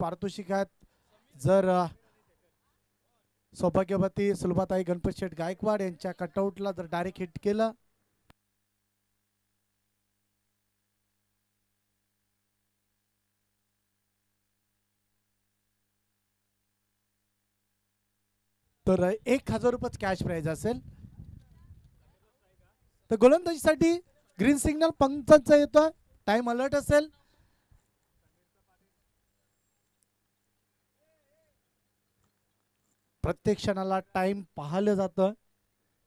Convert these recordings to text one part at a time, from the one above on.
पारितोषिक आहेत. जर सौभाग्यवती सुलभाताई गणपत शेठ गायकवाड यांच्या कटआउटला जर डायरेक्ट हिट केलं तर 1000 रुपये कॅश प्राइज असेल. तर गोलंदाजीसाठी ग्रीन सिग्नल पंचांचा येतोय. टाइम अलर्ट असेल. प्रत्येक क्षणाला टाइम पाहिलं जातं,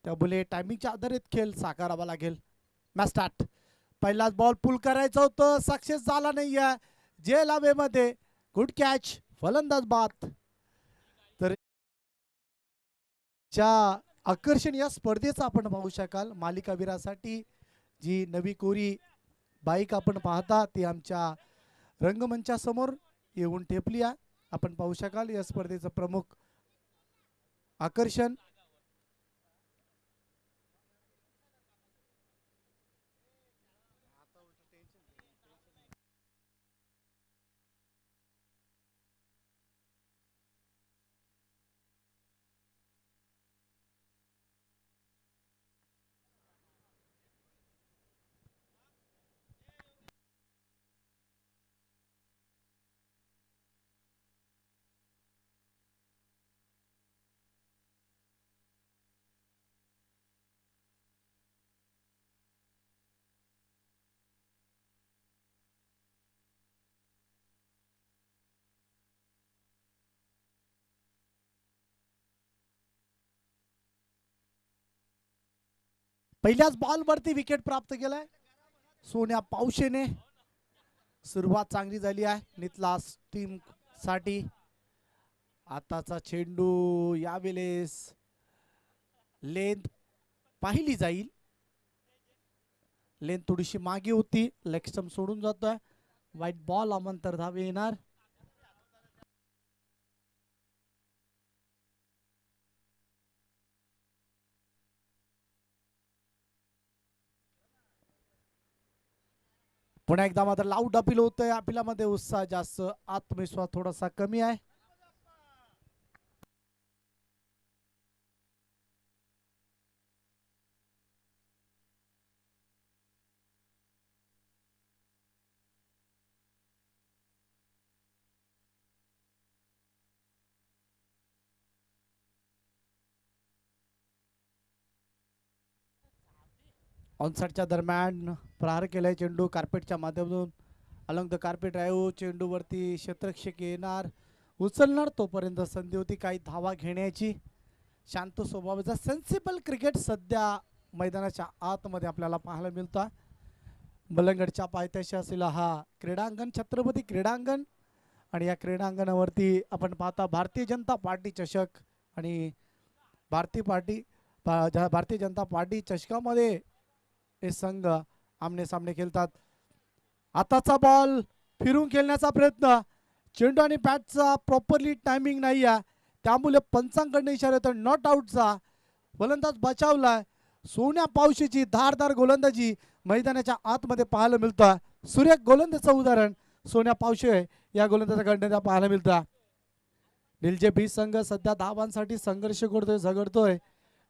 त्यामुळे टायमिंगच्या आधारित खेळ साकारावा लागेल. Match start. पहिलाच बॉल पुल करायचं होतं, सक्सेस झाला नाहीये. जे लावेमध्ये गुड कॅच, फलंदाज बाद. तर च्या आकर्षण या स्पर्धेचा आपण पाहू शकाल. मालिकावीरासाठी जी नवी कोरी बाईक आपण पाहता ती आमच्या रंगमंचासमोर येऊन ठेपली आहे. आपण पाहू शकाल या स्पर्धेचं प्रमुख आकर्षण. पहिल्याच बॉल वरती विकेट प्राप्त केलाय सोन्या पावशेने. सुरुवात चांगली झाली आहे नितलास टीम साठी. आताचा चेंडू यावेळेस लेंथ पाहिली जाईल. लेंथ थोडीशी मागे होती. लेग स्टंप सोडून जातोय. वाईट बॉल अमंतर धावे येणार. पुन्हा एकदा मात्र लाऊड अपील होतंय. अपिलामध्ये उत्साह जास्त, आत्मविश्वास थोडासा कमी आहे. ऑनसाइडच्या दरम्यान प्रहार केलाय चेंडू कार्पेटच्या माध्यमातून. Along the carpet drive. चेंडूवरती क्षेत्ररक्षक येणार, उचलणार. तोपर्यंत संधी होती काही धावा घेण्याची. शांत स्वभावाचा सेन्सिबल क्रिकेट सध्या मैदानाच्या आतमध्ये आपल्याला पाहायला मिळतं. मलंगडच्या पायथ्याशी असलेला हा क्रीडांगण छत्रपती क्रीडांगण. आणि या क्रीडांगणावरती आपण पाहता भारतीय जनता पार्टी चषक आणि भारतीय जनता पार्टी चषकामध्ये हे संघ आमने सामने खेळतात. आताचा बॉल फिरून खेळण्याचा प्रयत्न. चेंडू आणि बॅटचा प्रॉपरली टायमिंग नाही आहे, त्यामुळे पंचांकडनं इशारा येतो नॉट आउटचा. फलंदाज बचावलाय. सोन्या पावशीची धारदार गोलंदाजी मैदानाच्या आतमध्ये पाहायला मिळतं. सुरेख गोलंदाजीचं उदाहरण सोन्या पावशे या गोलंदाजाकडनं पाहायला मिळतं. निलजे बी संघ सध्या धावांसाठी संघर्ष करतोय, झगडतोय.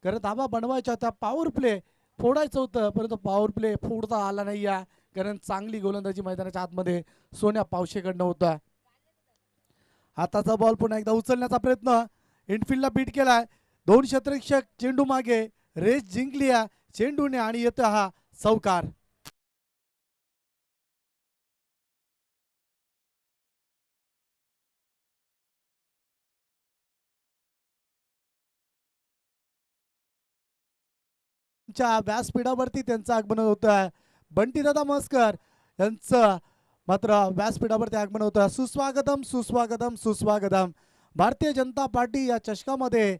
कारण धावा बनवायच्या होत्या, पॉवर प्ले फोडायचं होतं, परंतु पॉवर प्ले फोडता आला नाही आहे. कारण चांगली गोलंदाजी मैदानाच्या आतमध्ये सोन्या पावशेकडनं होता. हाताचा बॉल पुन्हा एकदा उचलण्याचा प्रयत्न. इनफिल्डला बीट केलाय. 2 क्षेत्ररक्षक चेंडू मागे. रेस जिंकली आहे चेंडूने आणि येतो हा चौकार. व्यासपीठावरती त्यांचं आगमन होत आहे. बंटीदादा मस्कर यांचं मात्र व्यासपीठावरती आगमन होतं. सुस्वागतम सुस्वागतम सुस्वागतम. भारतीय जनता पार्टी या चषकामध्ये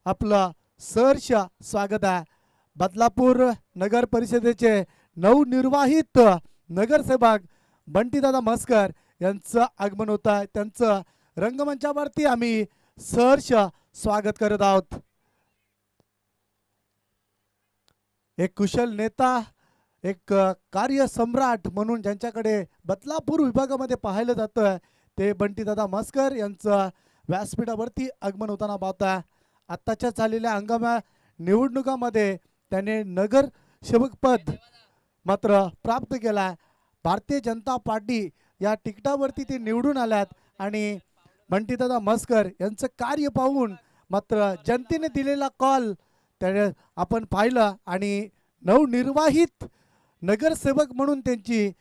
आपलं सहर्ष स्वागत आहे. बदलापूर नगर परिषदेचे नवनिर्वाहित नगरसेवक बंटीदादा मस्कर यांचं आगमन होत आहे. त्यांचं रंगमंचावरती आम्ही सहर्ष स्वागत करत आहोत. एक कुशल नेता, एक कार्यसम्राट म्हणून ज्यांच्याकडे बदलापूर विभागामध्ये पाहिलं जातं ते बंटीदादा मस्कर यांचं व्यासपीठावरती आगमन होताना पाहता. आत्ताच्या झालेल्या हंगामा निवडणुकामध्ये त्याने नगर सेवक पद मात्र प्राप्त केला. भारतीय जनता पार्टी या तिकिटावरती ते निवडून आल्यात आणि बंटीदादा मस्कर यांचं कार्य पाहून मात्र जनतेने दिलेला कॉल त्याने आपण पाहिलं आणि नवनिर्वाहित नगरसेवक म्हणून त्यांची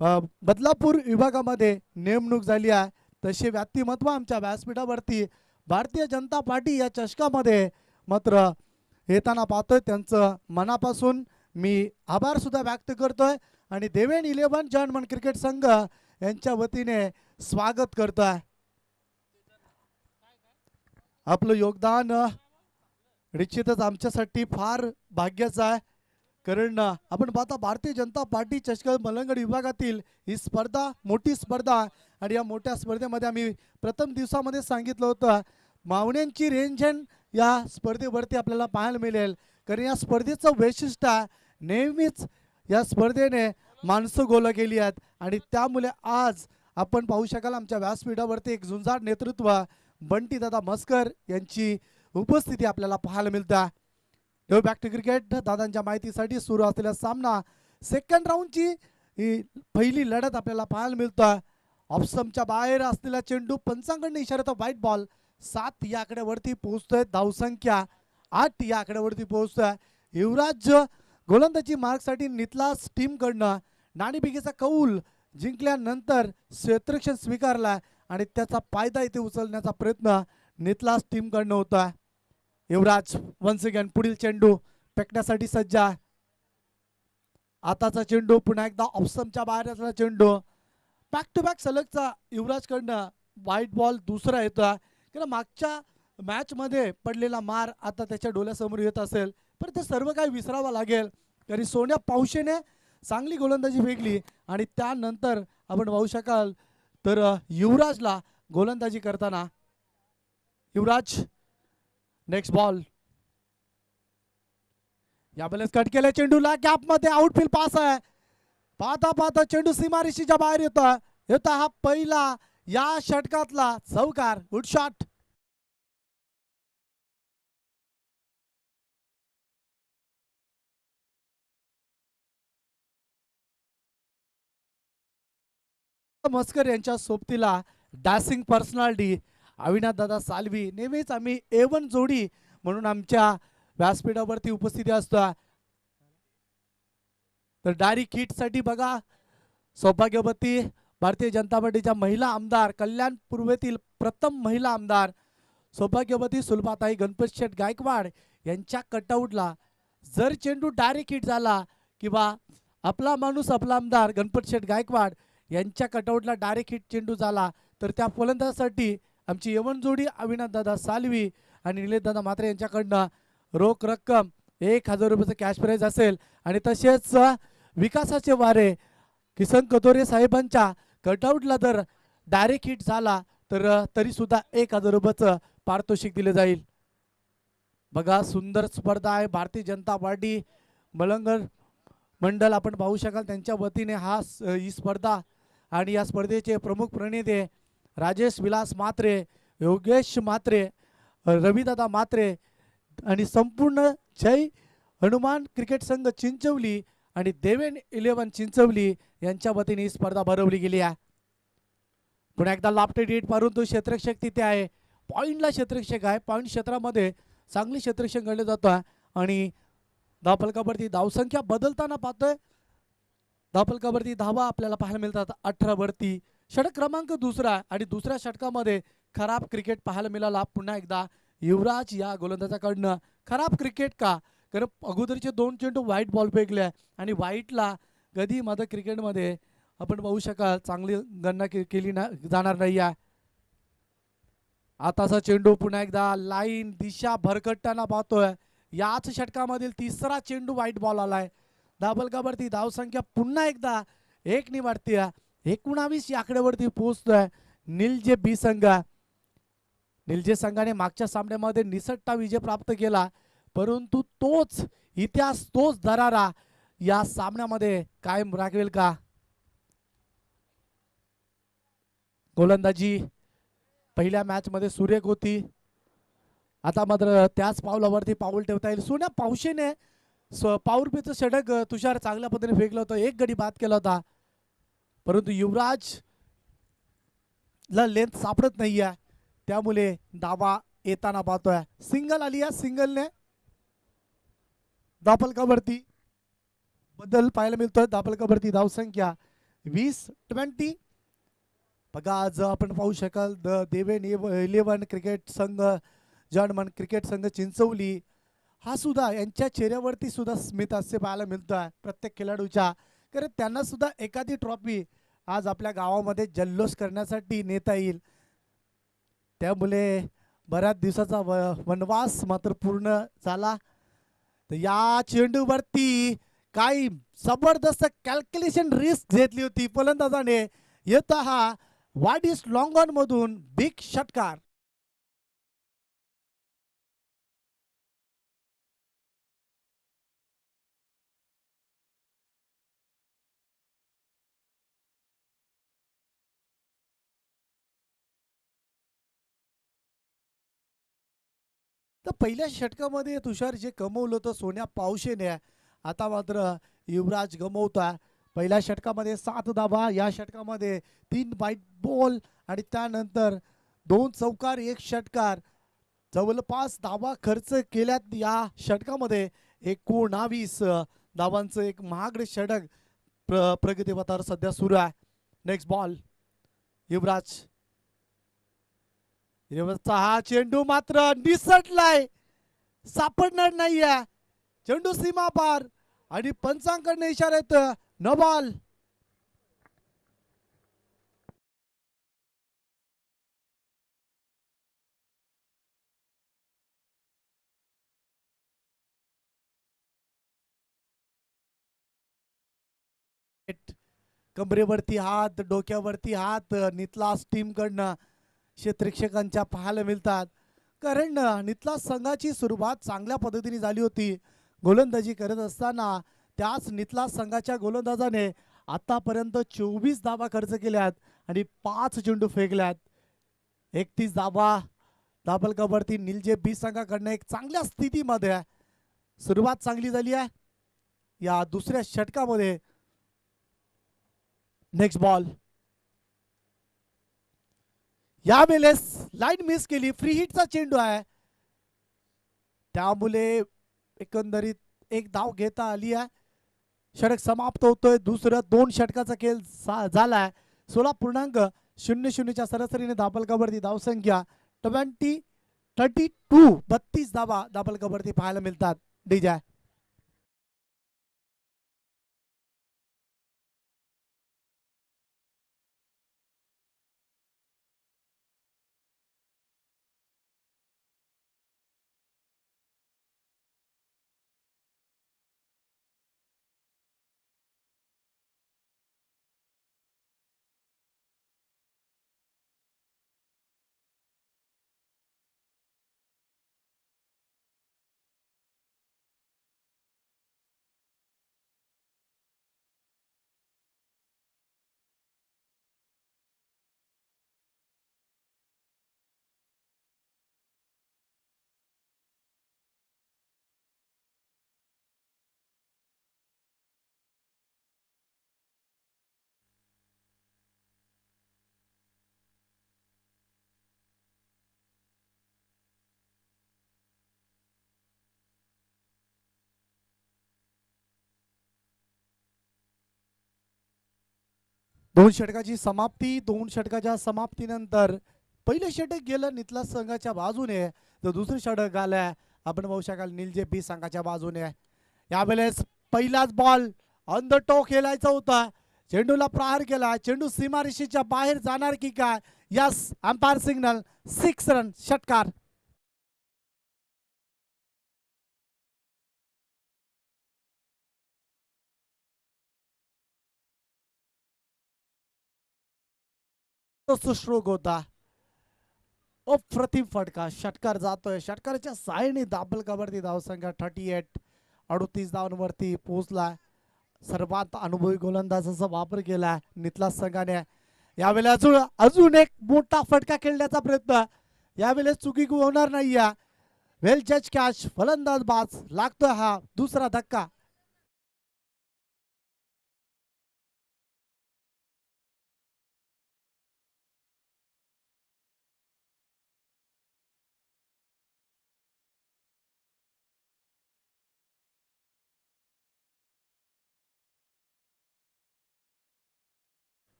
बदलापूर विभागामध्ये नेमणूक झाली आहे. तसे व्यक्तिमत्व आमच्या व्यासपीठावरती भारतीय जनता पार्टी या चषकामध्ये मात्र येताना पाहतोय. त्यांचं मनापासून मी आभार सुद्धा व्यक्त करतोय आणि देवेन 11 जर्मन क्रिकेट संघ यांच्या वतीने स्वागत करतोय. आपलं योगदान निश्चितच आमच्यासाठी फार भाग्याचं आहे, कारण आपण पाहता भारतीय जनता पार्टी चषक मलंगड विभागातील ही स्पर्धा मोठी स्पर्धा आणि या मोठ्या स्पर्धेमध्ये आम्ही प्रथम दिवसामध्ये सांगितलं होतं मावण्यांची रेंजन या स्पर्धेवरती आपल्याला पाहायला मिळेल, कारण या स्पर्धेचं वैशिष्ट्य नेहमीच या स्पर्धेने माणसं गोला केली आहेत आणि त्यामुळे आज आपण पाहू शकाल आमच्या व्यासपीठावरती एक झुंजार नेतृत्व बंटीदादा मस्कर यांची उपस्थिती आपल्याला पाहायला मिळते. बॅक टू क्रिकेट दादांच्या माहितीसाठी सुरू असलेला सामना सेकंड राऊंडची ही पहिली लढत आपल्याला पाहायला मिळतं. ऑफस्टंपच्या बाहेर असलेला चेंडू पंचांकडनं इशारा व्हाईट बॉल 7 या आकड्यावरती पोहोचतोय. धावसंख्या 8 या आकड्यावरती पोहोचतोय. युवराज गोलंदाजी मार्कसाठी नितलास टीमकडनं नाणेफेकीचा कौल जिंकल्यानंतर क्षेत्ररक्षण स्वीकारला आणि त्याचा फायदा इथे उचलण्याचा प्रयत्न नितलास टीमकडनं होता. युवराज वन्स अगेन पुढील चेंडू फेकण्यासाठी सज्ज. आताचा चेंडू पुन्हा एकदा ऑफस्टंपच्या बाहेर असलेला चेंडू बॅक टू बॅक सलगचा युवराजकडनं व्हाईट बॉल दुसरा येतोय. किंवा मागच्या मॅचमध्ये पडलेला मार आता त्याच्या डोळ्यासमोर येत असेल पण ते सर्व काही विसरावं लागेल, कारण सोन्या पावशेने चांगली गोलंदाजी फेकली आणि त्यानंतर आपण पाहू शकाल तर युवराजला गोलंदाजी करताना युवराज नेक्स्ट बॉल या वेळेस कट केल्या चेंडूला गॅप मध्ये आउटफील्ड पास आहे. पाहता पाहता चेंडू सीमारेषेच्या बाहेर येतो हा पहिला या षटकातला चौकार. Good shot. मस्कर यांच्या सोबतीला डॅसिंग पर्सनॅलिटी अविनाश दादा सालवी नेहमीच आम्ही A1 जोडी म्हणून आमच्या व्यासपीठावरती उपस्थिती असतो. तर डायरी किट साठी बघा सौभाग्यवती भारतीय जनता पार्टीच्या महिला आमदार कल्याण पूर्वेतील प्रथम महिला आमदार सौभाग्यवती सुलभाताई गणपत शेठ गायकवाड यांच्या कटआउटला जर चेंडू डायरेक्ट हिट झाला किंवा आपला माणूस आपला आमदार गणपत शेठ गायकवाड यांच्या कटआउटला डायरेक्ट हिट चेंडू झाला तर त्या फलंदाजासाठी आमची A1 जोडी अविनाश दादा सालवी आणि निलेश दादा म्हात्रे यांच्याकडनं रोख रक्कम 1000 रुपयाचं कॅश प्राइज असेल आणि तसेच विकासाचे वारे किसन कतोरे साहेबांच्या कटआउटला जर डायरेक्ट हिट झाला तर तरी सुद्धा 1000 रुपयाचं पारितोषिक दिले जाईल. बघा सुंदर स्पर्धा आहे. भारतीय जनता पार्टी मलंगड मंडळ आपण पाहू शकाल त्यांच्या वतीने ही स्पर्धा आणि या स्पर्धेचे प्रमुख प्रणेते राजेश विलास म्हात्रे, योगेश म्हात्रे, रविदादा म्हात्रे आणि संपूर्ण जय हनुमान क्रिकेट संघ चिंचवली आणि देवेन 11 चिंचवली यांच्या वतीने ही स्पर्धा भरवली गेली आहे. पुन्हा एकदा लाफ्टेड हिट मारून तो क्षेत्ररक्षक तिथे आहे. पॉइंटला क्षेत्ररक्षक आहे. पॉइंट क्षेत्रामध्ये चांगली क्षेत्ररक्षण घडलं जातं आणि धावफलकावरती धावसंख्या बदलताना पाहतोय. धावफलकावरती धावा आपल्याला पाहायला मिळतात 18 वरती. षटक क्रमांक दुसरा आणि दुसऱ्या षटकामध्ये खराब क्रिकेट पाहायला मिळाला. पुन्हा एकदा युवराज या गोलंदाजाकडनं खराब क्रिकेट का, कारण अगोदरचे 2 चेंडू व्हाईट बॉल फेकले आणि व्हाईटला कधी माझं क्रिकेटमध्ये आपण पाहू शकाल चांगली गणना केली जाणार नाही आहे. आताचा चेंडू पुन्हा एकदा लाईन दिशा भरकटताना पाहतोय. याच षटकामधील तिसरा चेंडू व्हाईट बॉल आलाय. धावफलकावरती धावसंख्या पुन्हा एकदा 1 ने वाढते. 19 या आकड्यावरती पोहोचतोय निलजे बी संघ. निलजे संघाने मागच्या सामन्यामध्ये निसटता विजय प्राप्त केला, परंतु तोच इतिहास तोच दरारा या सामन्यामध्ये कायम राखवेल का. गोलंदाजी पहिल्या मॅच मध्ये सुरेख होती. आता मात्र त्याच पावलावरती पाऊल ठेवता येईल. सोन्या पावशेने पॉवरप्लेचं षटक तुषार चांगल्या पद्धतीने फेकलं होतं, एक गडी बाद केला होता, परंतु युवराज ला लेंथ सापडत नाहीये, त्यामुळे दावा येताना पाहतोय. सिंगल आली आहे, सिंगलने धापलकावरती बदल पाहायला मिळतोय. धापलकावरती धावसंख्या 20-20. बघा आज आपण पाहू शकाल द देवेन 11 क्रिकेट संघ, जर्मन क्रिकेट संघ चिंचवली हा सुद्धा यांच्या चेहऱ्यावरती सुद्धा स्मित हास्य पाहायला मिळतोय प्रत्येक खेळाडूच्या. कारण त्यांना सुद्धा एखादी ट्रॉफी आज आपल्या गावामध्ये जल्लोष करण्यासाठी नेता येईल. त्यामुळे बऱ्याच दिवसाचा वनवास मात्र पूर्ण झाला. तर या चेंडूवरती काही जबरदस्त कॅल्क्युलेशन रिस्क घेतली होती फलंदाजाने. येता हा वाईड ईस्ट लॉंग ऑन मधून बिग षटकार. तर पहिल्या षटकामध्ये तुषार जे कमवलं होतं सोन्या पावशेने, आता मात्र युवराज गमवतोय. पहिल्या षटकामध्ये 7 धावा, या षटकामध्ये 3 वाईट बॉल आणि त्यानंतर 2 चौकार 1 षटकार, जवळपास धावा खर्च केल्यात या षटकामध्ये. 19 धावांचं एक महागडे षटक प्रगतीपथावर सध्या सुरू आहे. नेक्स्ट बॉल युवराज. हा चेंडू मात्र निसटलाय, सापडणार नाहीये. चेंडू सीमा पार आणि पंचांकडे इशारा येतो नो बॉल. कमरेवरती हात, डोक्यावरती हात नितलास टीम कडनं क्षेत्ररक्षकांच्या पाहायला मिळतात. कारण नितलास संघाची सुरुवात चांगल्या पद्धतीने झाली होती. गोलंदाजी करत असताना त्याच नितलास संघाच्या गोलंदाजाने आतापर्यंत 24 धावा खर्च केल्यात आणि 5 चेंडू फेकल्यात. 31 धावा धाबलकावरती निलजे बी संघाकडनं एक चांगल्या स्थितीमध्ये सुरुवात चांगली झाली आहे या दुसऱ्या षटकामध्ये. Next ball. यावेळेस लाईन मिस केली, फ्री हिटचा चेंडू आहे, त्यामुळे एकंदरीत एक धाव घेता आली आहे. षटक समाप्त होतोय. दुसरं 2 षटकाचा खेळ झालाय. 16.00च्या सरासरीने धाबलकावरती धावसंख्या 32 धावा धाबलकावरती पाहायला मिळतात. डीजे. दोन षटकाची समाप्ती. 2 षटकाच्या समाप्तीनंतर पहिलं षटक गेलं नितलास संघाच्या बाजूने, तर दुसरं षटक आलंय आपण पाहू शकाल निलजे बी संघाच्या बाजूने. यावेळेस पहिलाच बॉल ऑन द टो खेळायचा होता, चेंडूला प्रहार केला, चेंडू सीमारेषेच्या बाहेर जाणार की काय. यस, अंपायर सिग्नल, 6 रन षटकार. स्ट्रोक होता, अप्रतिम फटका, षटकार जातोय. षटकाराच्या साहाय्याने दाबलकावरती धावसंख्या 38 धावांवरती पोहोचला. सर्वात अनुभवी गोलंदाजाचा वापर केला नितलास संघाने. यावेळेला अजून एक मोठा फटका खेळण्याचा प्रयत्न, यावेळेस चुकी होणार नाही. वेल जज कॅच, फलंदाज बाज लागतोय हा दुसरा धक्का.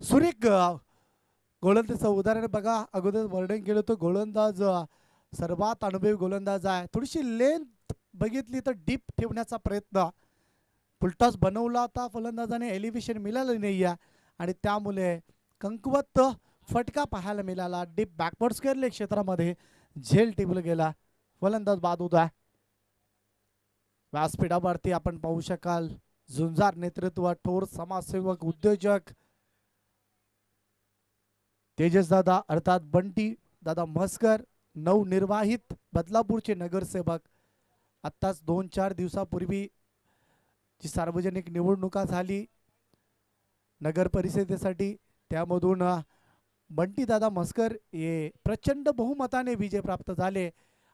सुरेख गोलंदाजचं उदाहरण बघा, अगोदर वर्णन केलं तर गोलंदाज सर्वात अनुभवी गोलंदाज आहे. थोडीशी लेंथ बघितली तर डीप ठेवण्याचा प्रयत्न, फुलटॉस बनवला होता फलंदाजाने, एलिव्हेशन मिळालं नाही आहे आणि त्यामुळे कमकुवत फटका पाहायला मिळाला. डीप बॅकवर्ड स्क्वेअर क्षेत्रामध्ये झेल टिपला गेला. फलंदाज बाद होत आहे. व्यासपीठावरती आपण पाहू शकाल झुंजार नेतृत्व, थोर समाजसेवक, उद्योजक तेजस दादा अर्थात बंटी दादा म्हसकर, नवनिर्वाहित बदलापूरचे नगरसेवक. आत्ताच 2-4 दिवसापूर्वी जी सार्वजनिक निवडणुका झाली नगर परिषदेसाठी, त्यामधून बंटी दादा म्हसकर हे प्रचंड बहुमताने विजय प्राप्त झाले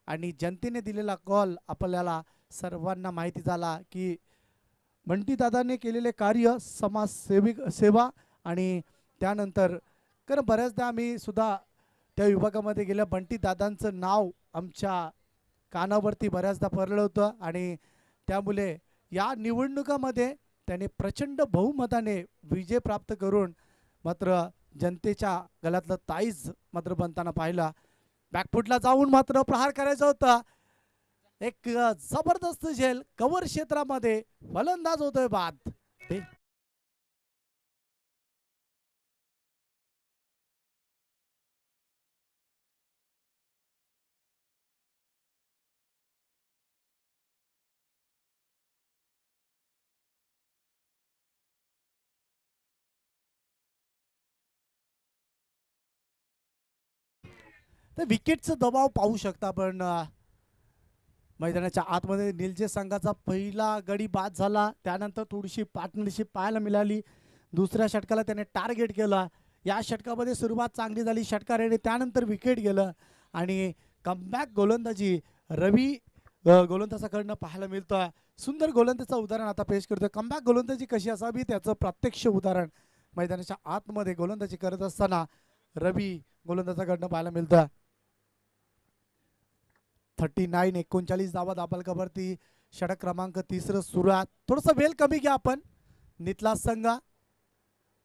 आणि जनतेने दिलेला कॉल आपल्याला सर्वांना माहिती झाला की बंटी दादाने केलेले कार्य, सेवा आणि त्यानंतर कारण बऱ्याचदा आम्ही सुद्धा त्या विभागामध्ये गेल्या, बंटी दादांचं नाव आमच्या कानावरती बऱ्याचदा पडलं होतं आणि त्यामुळे या निवडणुकामध्ये त्याने प्रचंड बहुमताने विजय प्राप्त करून मात्र जनतेच्या गळ्यातलं ताईज मात्र बनताना पाहिला. बॅकफुटला जाऊन मात्र प्रहार करायचा होता. एक जबरदस्त झेल कव्हर क्षेत्रामध्ये, फलंदाज होतोय बाद. तर विकेटचा दबाव पाहू शकता आपण. मैदानाच्या आतमध्ये निलजे संघाचा पहिला गडी बाद झाला, त्यानंतर थोडीशी पार्टनरशिप पाहायला मिळाली. दुसऱ्या षटकाला त्याने टार्गेट केला. या षटकामध्ये सुरुवात चांगली झाली षटकाराने, त्यानंतर विकेट गेलं आणि कमबॅक गोलंदाजी रवी गोलंदाजाकडनं पाहायला मिळतं. सुंदर गोलंदाजीचं उदाहरण आता पेश करतोय. कमबॅक गोलंदाजी कशी असावी त्याचं प्रत्यक्ष उदाहरण मैदानाच्या आतमध्ये गोलंदाजी करत असताना रवी गोलंदाजाकडनं पाहायला मिळतं. 39 धावा दाबलकावरती षटक क्रमांक 3 सुरुवात. थोडंसं वेळ कमी घ्या आपण. नितला संघ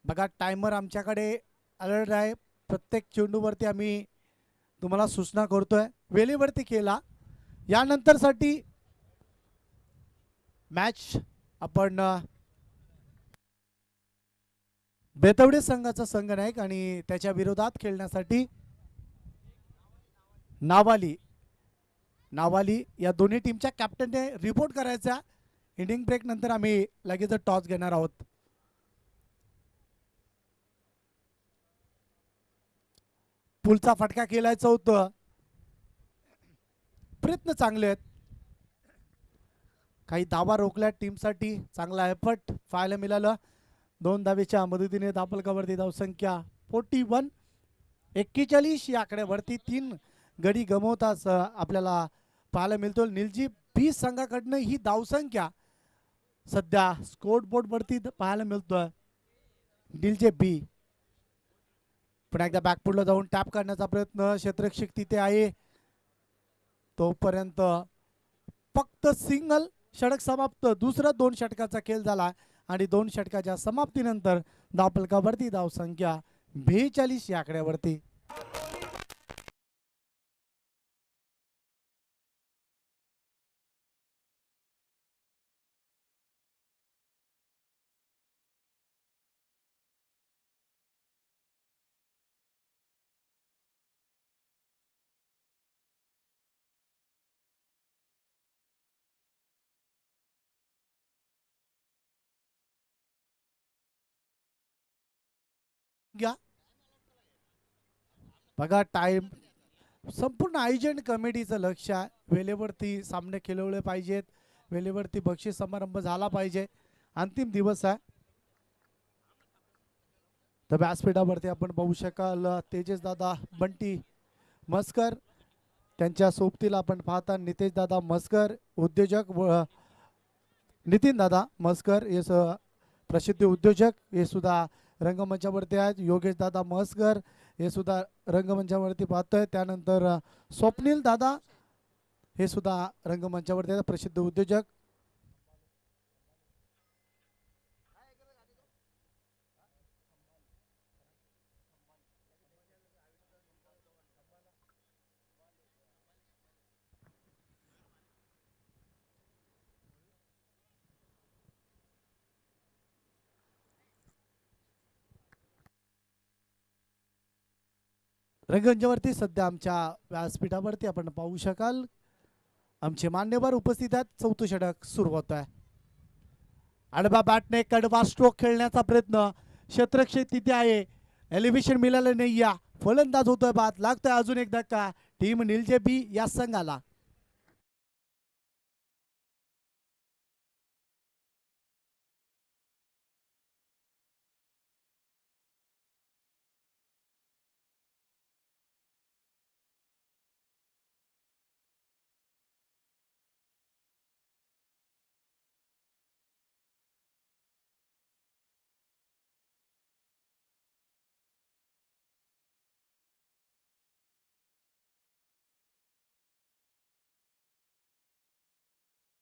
बघा, टायमर आमच्याकडे अलर्ट आहे. प्रत्येक चेंडूवरती आम्ही तुम्हाला सूचना करतोय, वेळेवरती केला. यानंतरसाठी मॅच आपण बेतवडे संघाचा संघनायक आणि त्याच्या विरोधात खेळण्यासाठी नावाली या दोन्ही टीमच्या कॅप्टनने रिपोर्ट करायचा. इनिंग ब्रेक नंतर आम्ही लगेच टॉस घेणार आहोत. पुलचा फटका खेळायचं होतं, प्रयत्न चांगले आहेत, काही धावा रोखल्या टीमसाठी, चांगला एफर्ट पाहायला मिळालं. 2 धावेच्या मदतीने दापलकावरती धावसंख्या 41. 41 या आकड्यावरती 3 गडी गमवताच आपल्याला पाहायला मिळतो. निलजी बी संघाकडनं ही धावसंख्या सध्या स्कोर बोर्ड वरती पाहायला मिळतोय. निलजे बी पुन्हा एकदा बॅकफुटला जाऊन टॅप करण्याचा प्रयत्न, क्षेत्ररक्षक तिथे आहे तोपर्यंत फक्त सिंगल. षटक समाप्त. दुसरा 2 षटकाचा खेळ झाला आणि 2 षटकाच्या समाप्तीनंतर धावफलकावरती धावसंख्या 42 या आकड्यावरती. घ्या बघा, टाइम संपूर्ण आयोजन कमिटीचं लक्ष आहे. वेळेवरती सामने खेळवले पाहिजेत, वेळेवरती बक्षीस समारंभ झाला पाहिजे. अंतिम दिवस आहे तर व्यासपीठावरती आपण पाहू शकाल तेजस दादा बंटी मस्कर, त्यांच्या सोबतीला आपण पाहता नितेश दादा मस्कर उद्योजक व नितीन दादा मस्कर हे प्रसिद्ध उद्योजक हे सुद्धा रंगमंचावरती आहेत. योगेश दादा मस्कर हे सुद्धा रंगमंचावरती पाहतोय. त्यानंतर स्वप्नील दादा हे सुद्धा रंगमंचावरती आहेत, प्रसिद्ध उद्योजक. रंगमंचावरती सध्या आमच्या व्यासपीठावरती आपण पाहू शकाल आमचे मान्यवर उपस्थित आहेत. चौथं षटक सुरू होत आहे. आडवा बॅटने कडवा स्ट्रोक खेळण्याचा प्रयत्न, क्षेत्रक्षेत्र तिथे आहे, एलिव्हेशन मिळालं नाही. या फलंदाज होतोय बाद, लागतोय अजून एक धक्का टीम निलजे बी या संघाला.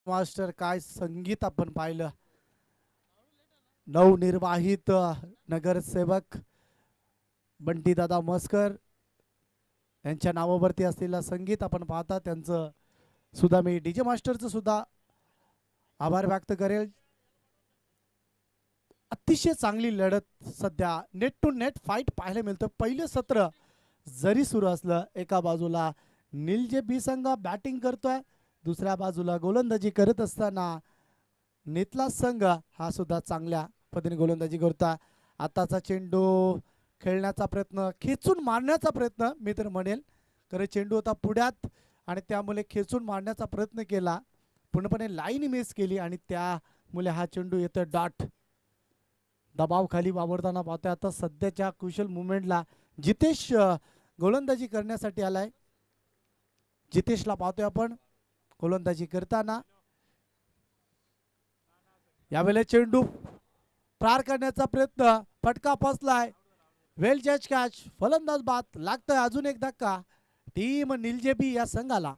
मास्टर काय संगीत आपण पाहिलं. नवनिर्वाहित नगरसेवक बंटी दादा मस्कर यांच्या नावावरती असलेलं संगीत आपण पाहता. त्यांचं सुद्धा मी डीजे मास्टरचं सुद्धा आभार व्यक्त करेल. अतिशय चांगली लढत सध्या नेट टू नेट फाईट पाहायला मिळतं. पहिलं सत्र जरी सुरू असलं, एका बाजूला निलजे बी संघ बॅटिंग करतोय, दुसऱ्या बाजूला गोलंदाजी करत असताना नेतला संघ हा सुद्धा चांगल्या पद्धतीने गोलंदाजी करतोय. आताचा चेंडू खेळण्याचा प्रयत्न, खेचून मारण्याचा प्रयत्न मी तर म्हणेल, कारण चेंडू होता पुढ्यात आणि त्यामुळे खेचून मारण्याचा प्रयत्न केला, पूर्णपणे लाईन मिस केली आणि त्यामुळे हा चेंडू येतो डॉट. दबाव खाली वावरताना पाहतोय. आता सध्याच्या कुशल मुवमेंटला जितेश गोलंदाजी करण्यासाठी आलाय. जितेशला पाहतोय आपण गोलंदाजी करताना. यावेळेला चेंडू पार करण्याचा प्रयत्न, फटका फसलाय, वेल जज कॅच, फलंदाज बाद, लागतोय अजून एक धक्का टीम निलजे बी या संघाला.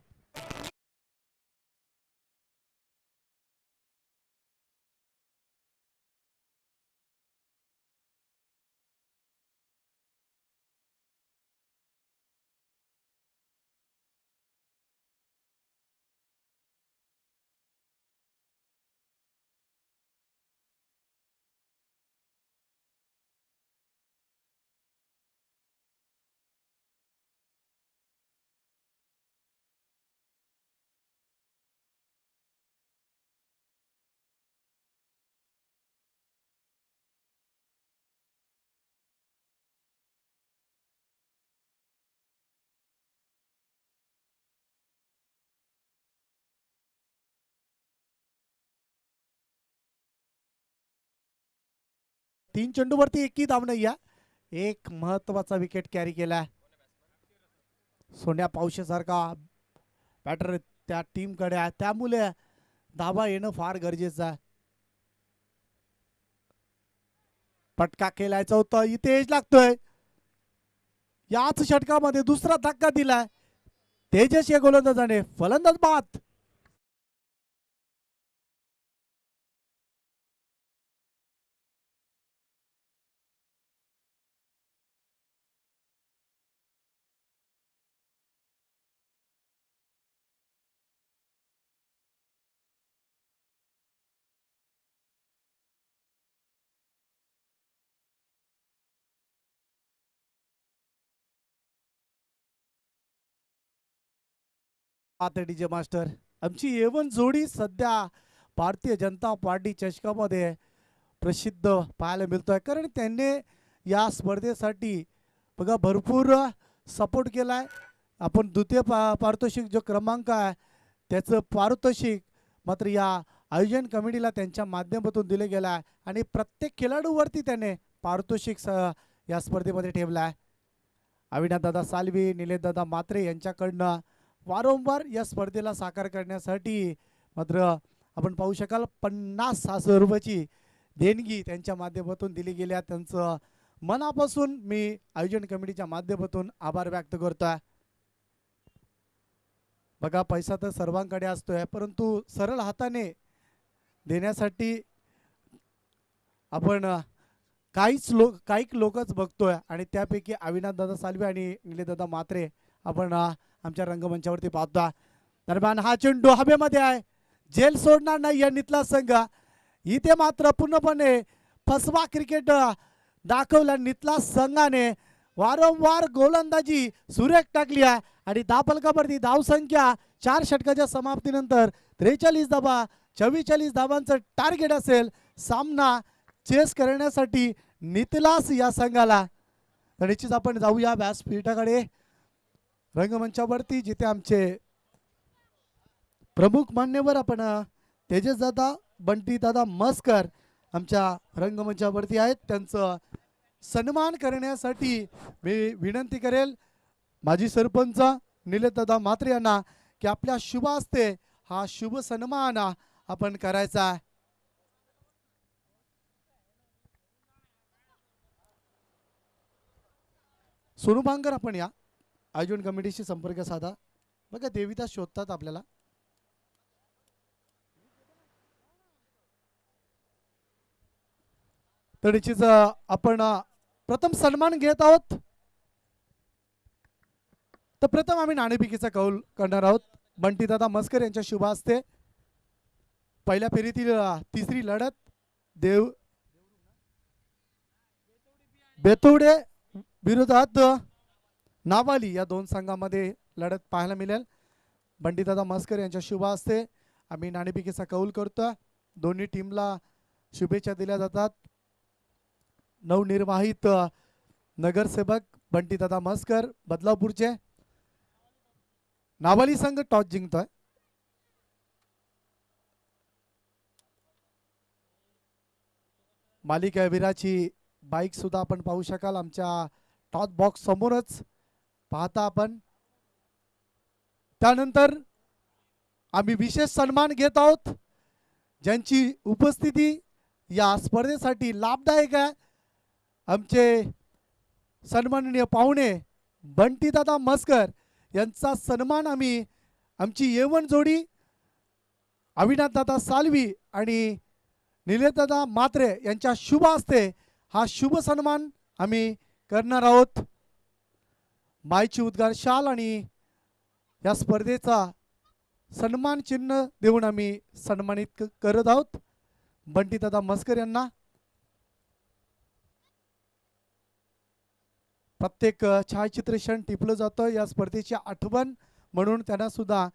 तीन चेंडूवरती एकही धाव नाही. एक महत्वाचा विकेट कॅरी केला सोन्या पावशे सारखा बॅटर त्या टीम कडे आहे, त्यामुळे धावा येणं फार गरजेचं आहे. पटका केलायचा होता, इथे एज लागतोय. याच षटकामध्ये दुसरा धक्का दिलाय तेजस या गोलंदाजाने, फलंदाज बाद. डीजे मास्टर आमची एवन जोडी सध्या भारतीय जनता पार्टी चषकामध्ये प्रसिद्ध पाहायला मिळतोय, कारण त्यांनी या स्पर्धेसाठी बघा भरपूर सपोर्ट केलाय. आपण द्वितीय पारितोषिक जो क्रमांक आहे त्याचं पारितोषिक मात्र या आयोजन कमिटीला त्यांच्या माध्यमातून दिले गेलं आहे आणि प्रत्येक खेळाडूवरती त्याने पारितोषिक या स्पर्धेमध्ये ठेवलाय. अविनाशदादा सालवी, निलेशदादा म्हात्रे यांच्याकडनं वारंवार या स्पर्धेला साकार करण्यासाठी मात्र आपण पाहू शकाल 50,000 रुपयाची देणगी त्यांच्या माध्यमातून दिली गेल्या. त्यांचं मनापासून मी आयोजन कमिटीच्या माध्यमातून आभार व्यक्त करतोय. बघा, पैसा तर सर्वांकडे असतोय, परंतु सरळ हाताने देण्यासाठी आपण काही लोकच बघतोय आणि त्यापैकी अविनाशदादा सालवे आणि निलेशदादा म्हात्रे आपण आमच्या रंगमंचावरती पाहतो. दरम्यान हा चेंडू हवेमध्ये आहे, जेल सोडणार नाही या नितला संघ. इथे मात्र पूर्णपणे फसवा क्रिकेट दाखवला नितला संघाने. वारंवार गोलंदाजी सुरेख टाकली आहे आणि धापलकावरती धावसंख्या 4 षटकाच्या समाप्तीनंतर 43 धावा 44 धावांचं टार्गेट असेल सामना चेस करण्यासाठी नितलास या संघाला. तर निश्चित आपण जाऊया व्यासपीठाकडे रंगमंचावरती, जिथे आमचे प्रमुख मान्यवर आपण तेजस दादा, बंटी दादा मस्कर आमच्या रंगमंचावरती आहेत. त्यांचं सन्मान करण्यासाठी मी विनंती करेल माजी सरपंच निलेशदादा म्हात्रे यांना की आपल्या शुभ हस्ते हा शुभ सन्मान आपण करायचा आहे. सोनू बांगर, आपण या आयोजन कमिटीशी संपर्क साधा. बघा, देविदास शोधतात आपल्याला. तर निश्चित आपण प्रथम सन्मान घेत आहोत. तर प्रथम आम्ही नाणेफेकीचा कौल करणार आहोत. बंटीदादा मस्कर यांच्या शुभ हस्ते पहिल्या फेरीतील तिसरी लढत बेतवडे विरोधात नावाली या दोन संघामध्ये लढत पाहायला मिळेल. बंटीदादा मस्कर यांच्या शुभ हस्ते आम्ही नाणेफेकीचा कौल करतो. दोन्ही टीमला शुभेच्छा दिल्या जातात. नवनिर्वाहित नगरसेवक बंटीदादा मस्कर बदलापूरचे. नावाली संघ टॉस जिंकतोय. मालिका वीराची बाईक सुद्धा आपण पाहू शकाल आमच्या टॉस बॉक्स समोरच पाहता आपण. त्यानंतर आम्ही विशेष सन्मान घेत आहोत ज्यांची उपस्थिती या स्पर्धेसाठी लाभदायक आहे. आमचे सन्माननीय पाहुणे बंटीदादा मस्कर यांचा सन्मान आम्ही आमची येवन जोडी अविनाशदादा सालवी आणि निलेशदादा म्हात्रे यांच्या शुभ हस्ते हा शुभ सन्मान आम्ही करणार आहोत. मायची उद्गार शाल आणि या स्पर्धेचा सन्मान चिन्ह देऊन आम्ही सन्मानित करत आहोत बंटीदादा मस्कर यांना. प्रत्येक छायाचित्र क्षण टिपलं जातं या स्पर्धेची आठवण म्हणून त्यांना सुद्धा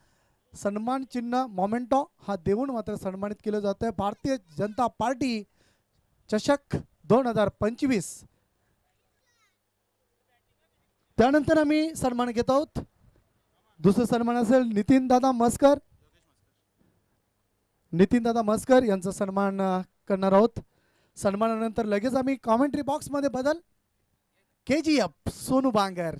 सन्मान चिन्ह मोमेंटो हा देऊन मात्र सन्मानित केलं जातं. भारतीय जनता पार्टी चषक 2025. त्यानंतर आम्ही सन्मान घेत आहोत. दुसरं सन्मान असेल नितीनदादा मस्कर. नितीनदादा मस्कर यांचा सन्मान करणार आहोत. सन्मानानंतर लगेच आम्ही कॉमेंट्री बॉक्स मध्ये बदल KGF सोनू बांगर.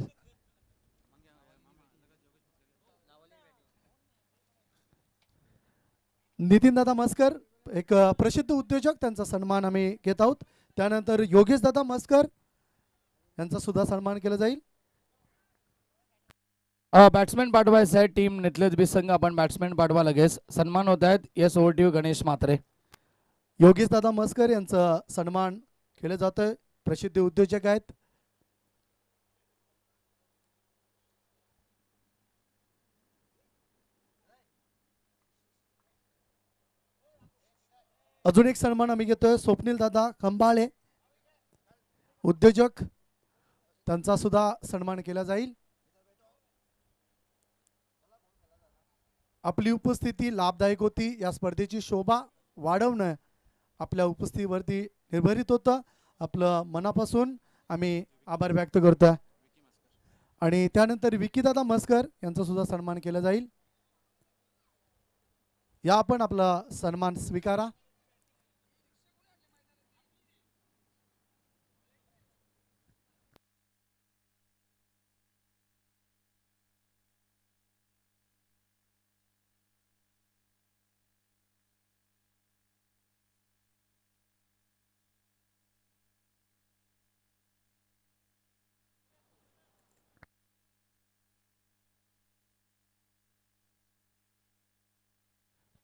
नितीनदादा मस्कर एक प्रसिद्ध उद्योजक, त्यांचा सन्मान आम्ही घेत आहोत. त्यानंतर योगेशदादा मस्कर यांचा सुद्धा सन्मान केला जाईल. बॅट्समॅन पाठवायचं आहे टीम नितलेज बी संघ. आपण बॅट्समॅन पाठवा लगेच. सन्मान होत आहेत. Yes over to you Ganesh Mhatre. योगेशदादा मस्कर यांचं सन्मान केलं जातं. प्रसिद्ध उद्योजक आहेत. अजून एक सन्मान आम्ही घेतोय स्वप्नील दादा खंबाळे उद्योजक, त्यांचा सुद्धा सन्मान केला जाईल. आपली उपस्थिती लाभदायक होती. या स्पर्धेची शोभा वाढवणं आपल्या उपस्थितीवरती निर्भरित होतं. आपलं मनापासून आम्ही आभार व्यक्त करतो. आणि त्यानंतर विकीदादा मस्कर यांचा सुद्धा सन्मान केला जाईल. या आपण आपला सन्मान स्वीकारा.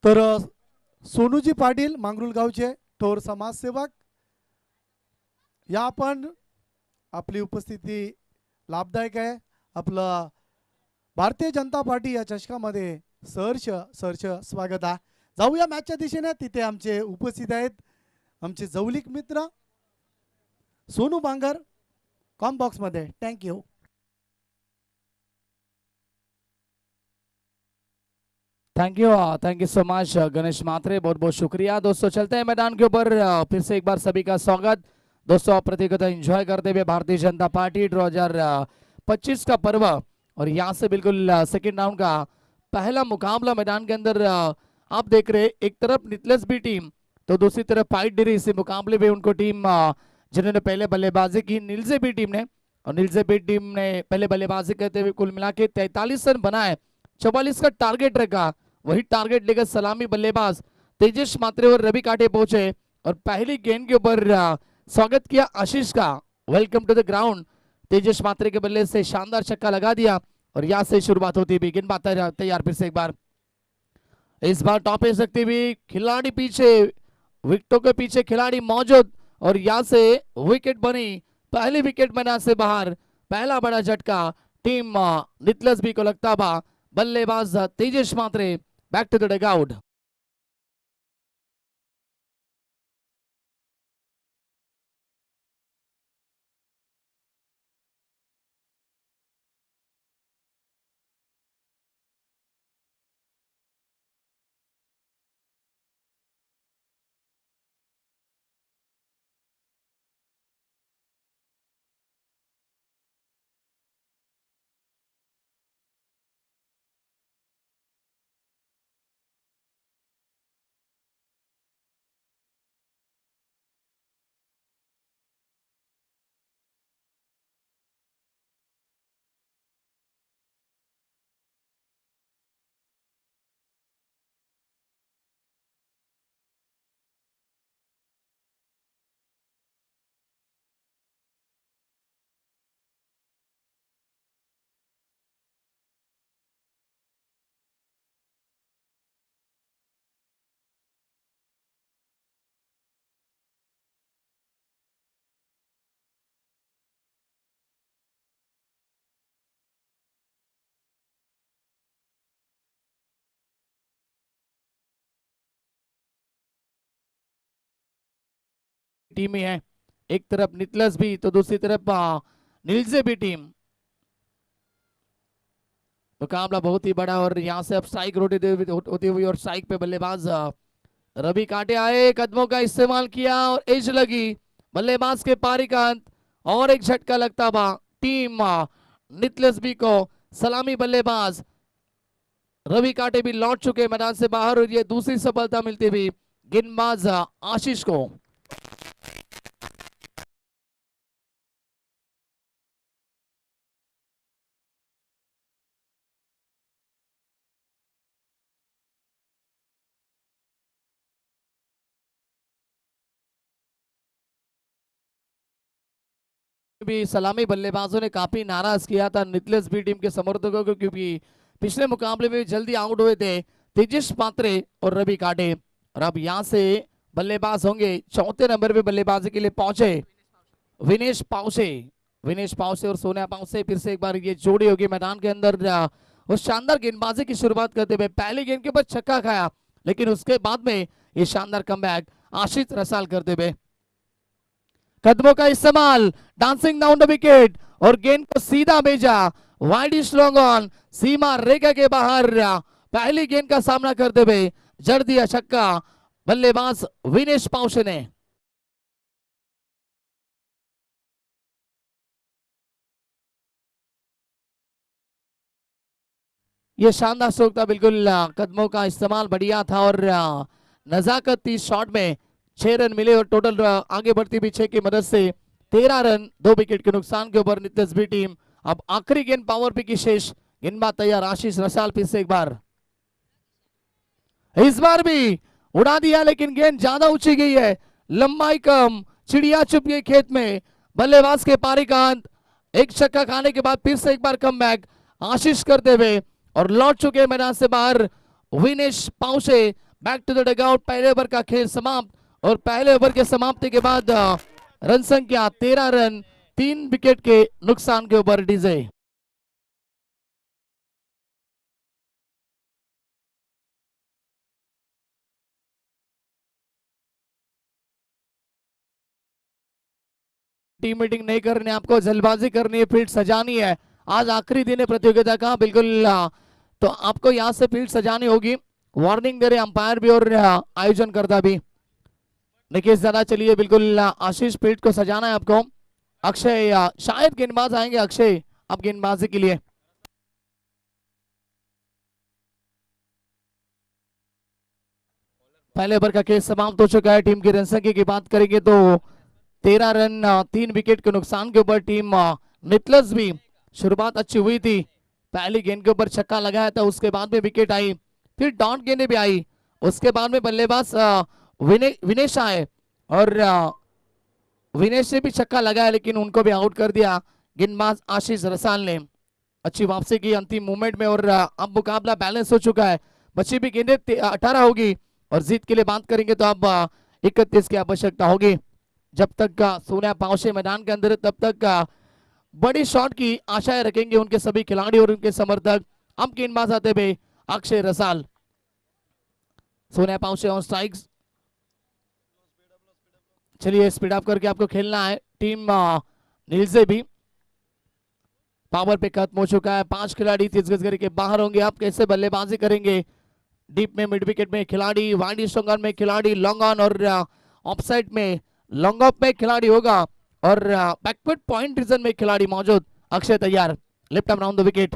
तर सोनूजी पाटील मांगरुळ गावचे थोर समाजसेवक या पण आपली उपस्थिती लाभदायक आहे. आपलं भारतीय जनता पार्टी या चषकामध्ये सहर्ष स्वागत आहे. जाऊया मॅचच्या दिशेने. तिथे आमचे उपस्थित आहेत आमचे जवळीक मित्र सोनू बांगर कॉम्बॉक्स मध्ये. Thank you. Thank you so much Ganesh Matre, बहुत बहुत शुक्रिया दोस्तों. चलते हैं मैदान के ऊपर. फिर से एक बार सभी का स्वागत दोस्तों. प्रतियोगिता एंजॉय करते हुए भारतीय जनता पार्टी 2025 का पर्व और यहाँ से बिल्कुल सेकेंड राउंड का पहला मुकाबला मैदान के अंदर आप देख रहे. एक तरफ नितलस बी टीम तो दूसरी तरफ पाइट डिरी. इसी मुकाबले में उनको टीम जिन्होंने पहले बल्लेबाजी की नीलजे बी टीम ने, और नीलजे बी टीम ने पहले बल्लेबाजी करते हुए कुल मिला के 43 रन बनाए. 44 का टारगेट रखा. वही टारगेट लेकर सलामी बल्लेबाज तेजस मात्रे और रवि काटे पहुंचे और पहली गेंद के ऊपर स्वागत किया आशीष का. Welcome to the ground. Tejas Matre के बल्ले से शानदार छक्का लगा दिया और यहाँ से शुरुआत होती हुई. गेंदबाज तैयार फिर से एक बार. इस बार टॉप पे सकती हुई खिलाड़ी पीछे, विकेटों के पीछे खिलाड़ी मौजूद और यहाँ से विकेट बनी. पहली विकेट मैदान से बाहर. पहला बड़ा झटका टीम नितलस बी को लगता बा. बल्लेबाज Tejas Matre back to the dugout. Team ही है. एक तरफ नितलस भी तो दूसरी तरफ नीलजे भी टीम. मुकाबला बहुत ही बड़ा और यहाँ से अब स्ट्राइक होती हुई और स्ट्राइक पे बल्लेबाज रवि काटे आए. कदमों का इस्तेमाल किया और एज लगी बल्लेबाज के पारी का अंत और एक झटका लगता बा टीम नितलस बी को. सलामी बल्लेबाज रवि काटे भी लौट चुके मैदान से बाहर और ये दूसरी सफलता मिलती हुई गेंदबाज आशीष को. भी सलामी बल्लेबाजों ने काफी नाराज किया था नितलस बी टीम के समर्थकों को, क्योंकि पिछले मुकाबले में जल्दी आउट हुए थे तेजस मात्रे और रवि काटे. और अब यहाँ से बल्लेबाज होंगे. चौथे नंबर पे बल्लेबाजी के लिए पहुंचे विनेश पाउसे. विनेश पाउसे और सोनिया पाउसे फिर से एक बार ये जोड़ी होगी मैदान के अंदर. वो शानदार गेंदबाजी की शुरुआत करते हुए पहली गेंद के ऊपर छक्का खाया, लेकिन उसके बाद में ये शानदार कमबैक आशीष रसाल करते हुए. कदमों का इस्तेमाल, डांसिंग डाउन द विकेट और गेंद को सीधा भेजा वाइड स्ट्रॉन्ग ऑन सीमा रेखा के बाहर. पहली गेंद का सामना करते हुए जड़ दिया छक्का बल्लेबाज विनेश पाउसे ने. ये शानदार स्ट्रोक था. बिल्कुल कदमों का इस्तेमाल बढ़िया था और नजाकत थी शॉट में. 6 रन मिले और टोटल आगे बढ़ती हुई 6 की मदद से 13 रन 2 विकेट के नुकसान के ऊपर नितलस बी टीम. अब आखिरी गेंद पावर पे की शेष. गेंदबाज तैयार आशीष रसाल फिर से एक बार. इस बार भी उड़ा दिया लेकिन गेंद ज्यादा ऊंची गई है. लंबाई कम, चिड़िया चुप गई खेत में. बल्लेबाज के पारी का अंत. एक छक्का खाने के बाद फिर से एक बार कमबैक आशीष करते हुए और लौट चुके मैदान से बाहर Vinesh Pawse. Back to the dugout. पहले ओवर का खेल समाप्त और पहले ओवर के समाप्ति के बाद रन संख्या 13 रन 3 विकेट के नुकसान के ऊपर डीजे। टीम मीटिंग नहीं करनी, आपको जल्दबाजी करनी है, फील्ड सजानी है। आज आखिरी दिन है प्रतियोगिता का, बिल्कुल तो आपको यहाँ से फील्ड सजानी होगी। वार्निंग दे रहे अंपायर भी और आयोजन करता भी। देखिए जरा चलिए, बिल्कुल आशीष फील्ड को सजाना है आपको। अक्षय शायद गेंदबाज आएंगे। अक्षय अब गेंदबाजी के लिए। पहले ओवर का खेल समाप्त हो चुका है। टीम की रन संख्या की बात करेंगे तो 13 रन 3 विकेट के नुकसान के ऊपर टीम निकलस भी शुरुआत अच्छी हुई थी। पहली गेंद के ऊपर छक्का लगाया था, उसके बाद में विकेट आई, फिर डॉट गेंदें भी आई, उसके बाद में बल्लेबाज विनेश आए और विनेश से भी छक्का लगाया लेकिन उनको भी आउट कर दिया गेंदबाज आशीष रसाल ने। अच्छी वापसी की अंतिम मूवमेंट में और अब मुकाबला बैलेंस हो चुका है। बची भी गेंदें 18 होगी और जीत के लिए बात करेंगे तो अब 31 की आवश्यकता होगी। जब तक सोनिया पावशे मैदान के अंदर तब तक बड़ी शॉट की आशाएं रखेंगे उनके सभी खिलाड़ी और उनके समर्थक। अब गेंदबाज आते हुए अक्षय रसाल। Sonia Pawshe on strikes. चलिए स्पीड अप करके आपको खेलना है। टीम नील से भी पावर पे खत्म हो चुका है। 5 खिलाड़ी 30 गज के बाहर होंगे। आप कैसे बल्लेबाजी करेंगे? डीप में मिड विकेट में खिलाड़ी, वाइड स्टोंगन में खिलाड़ी, लॉन्ग ऑन और ऑफ साइड में लॉन्ग ऑफ में खिलाड़ी होगा और बैकवर्ड पॉइंट रीजन में खिलाड़ी मौजूद। अक्षय तैयार, left arm round the wicket.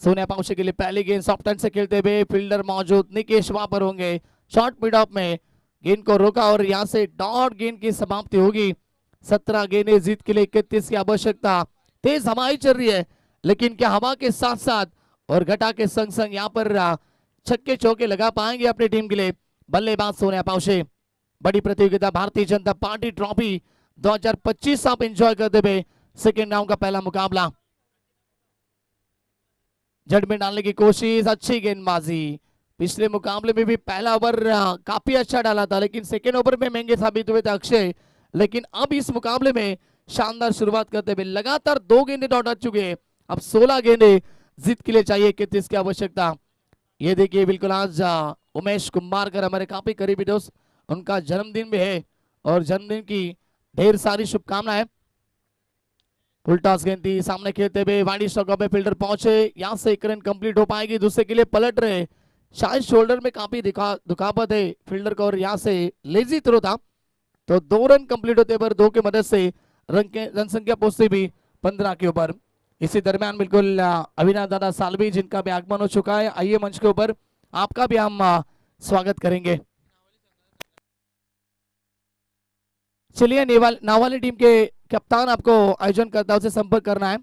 Sonia Pawshe के लिए पहली गेंद सॉफ्ट हैंड से खेलते हुए फील्डर मौजूद, निकेश वहां पर होंगे। शॉर्ट मिड ऑफ में गेंद को रोका और यहां से डॉट गेंद की समाप्ति होगी। 17 गेंदें जीत के लिए 31 की आवश्यकता। तेज हवाएं चल रही है लेकिन क्या हवा के साथ साथ और घटा के संग संग यहाँ पर छक्के चौके लगा पाएंगे अपनी टीम के लिए बल्लेबाज सोनिया पावशे। बड़ी प्रतियोगिता भारतीय जनता पार्टी ट्रॉफी 2025 आप एंजॉय करते हुए सेकेंड राउंड का पहला मुकाबला। जड़ में डालने की कोशिश, अच्छी गेंदबाजी। पिछले मुकाबले में भी पहला ओवर काफी अच्छा डाला था लेकिन सेकेंड ओवर में महंगे साबित हुए थे अक्षय। लेकिन अब इस मुकाबले में शानदार शुरुआत करते हुए लगातार 2 गेंदे डॉट आ चुके हैं। अब 16 गेंदे जीत के लिए चाहिए 31 की आवश्यकता। ये देखिए बिल्कुल आज उमेश कुंभारकर हमारे काफी करीबी दोस्त, उनका जन्मदिन भी है और जन्मदिन की ढेर सारी शुभकामनाएं। उल्टा गेंद थी, सामने खेलते हुए वाइड स्टॉक में फील्डर पहुंचे, यहां से एक रन कंप्लीट हो पाएगी। दूसरे के लिए पलट रहे, शायद शोल्डर में काफी दुखापत है फील्डर को और यहां से लेजी थ्रो था तो 2 रन कंप्लीट होते पर 2 की मदद से रन संख्या पहुंचती भी 15 के ऊपर। इसी दरमियान बिल्कुल अविनाश दादा सालवी जिनका भी आगमन हो चुका है, आइए मंच के ऊपर, आपका भी हम स्वागत करेंगे। चलिए नावाली टीम के कप्तान आपको आयोजन करता से संपर्क करना है।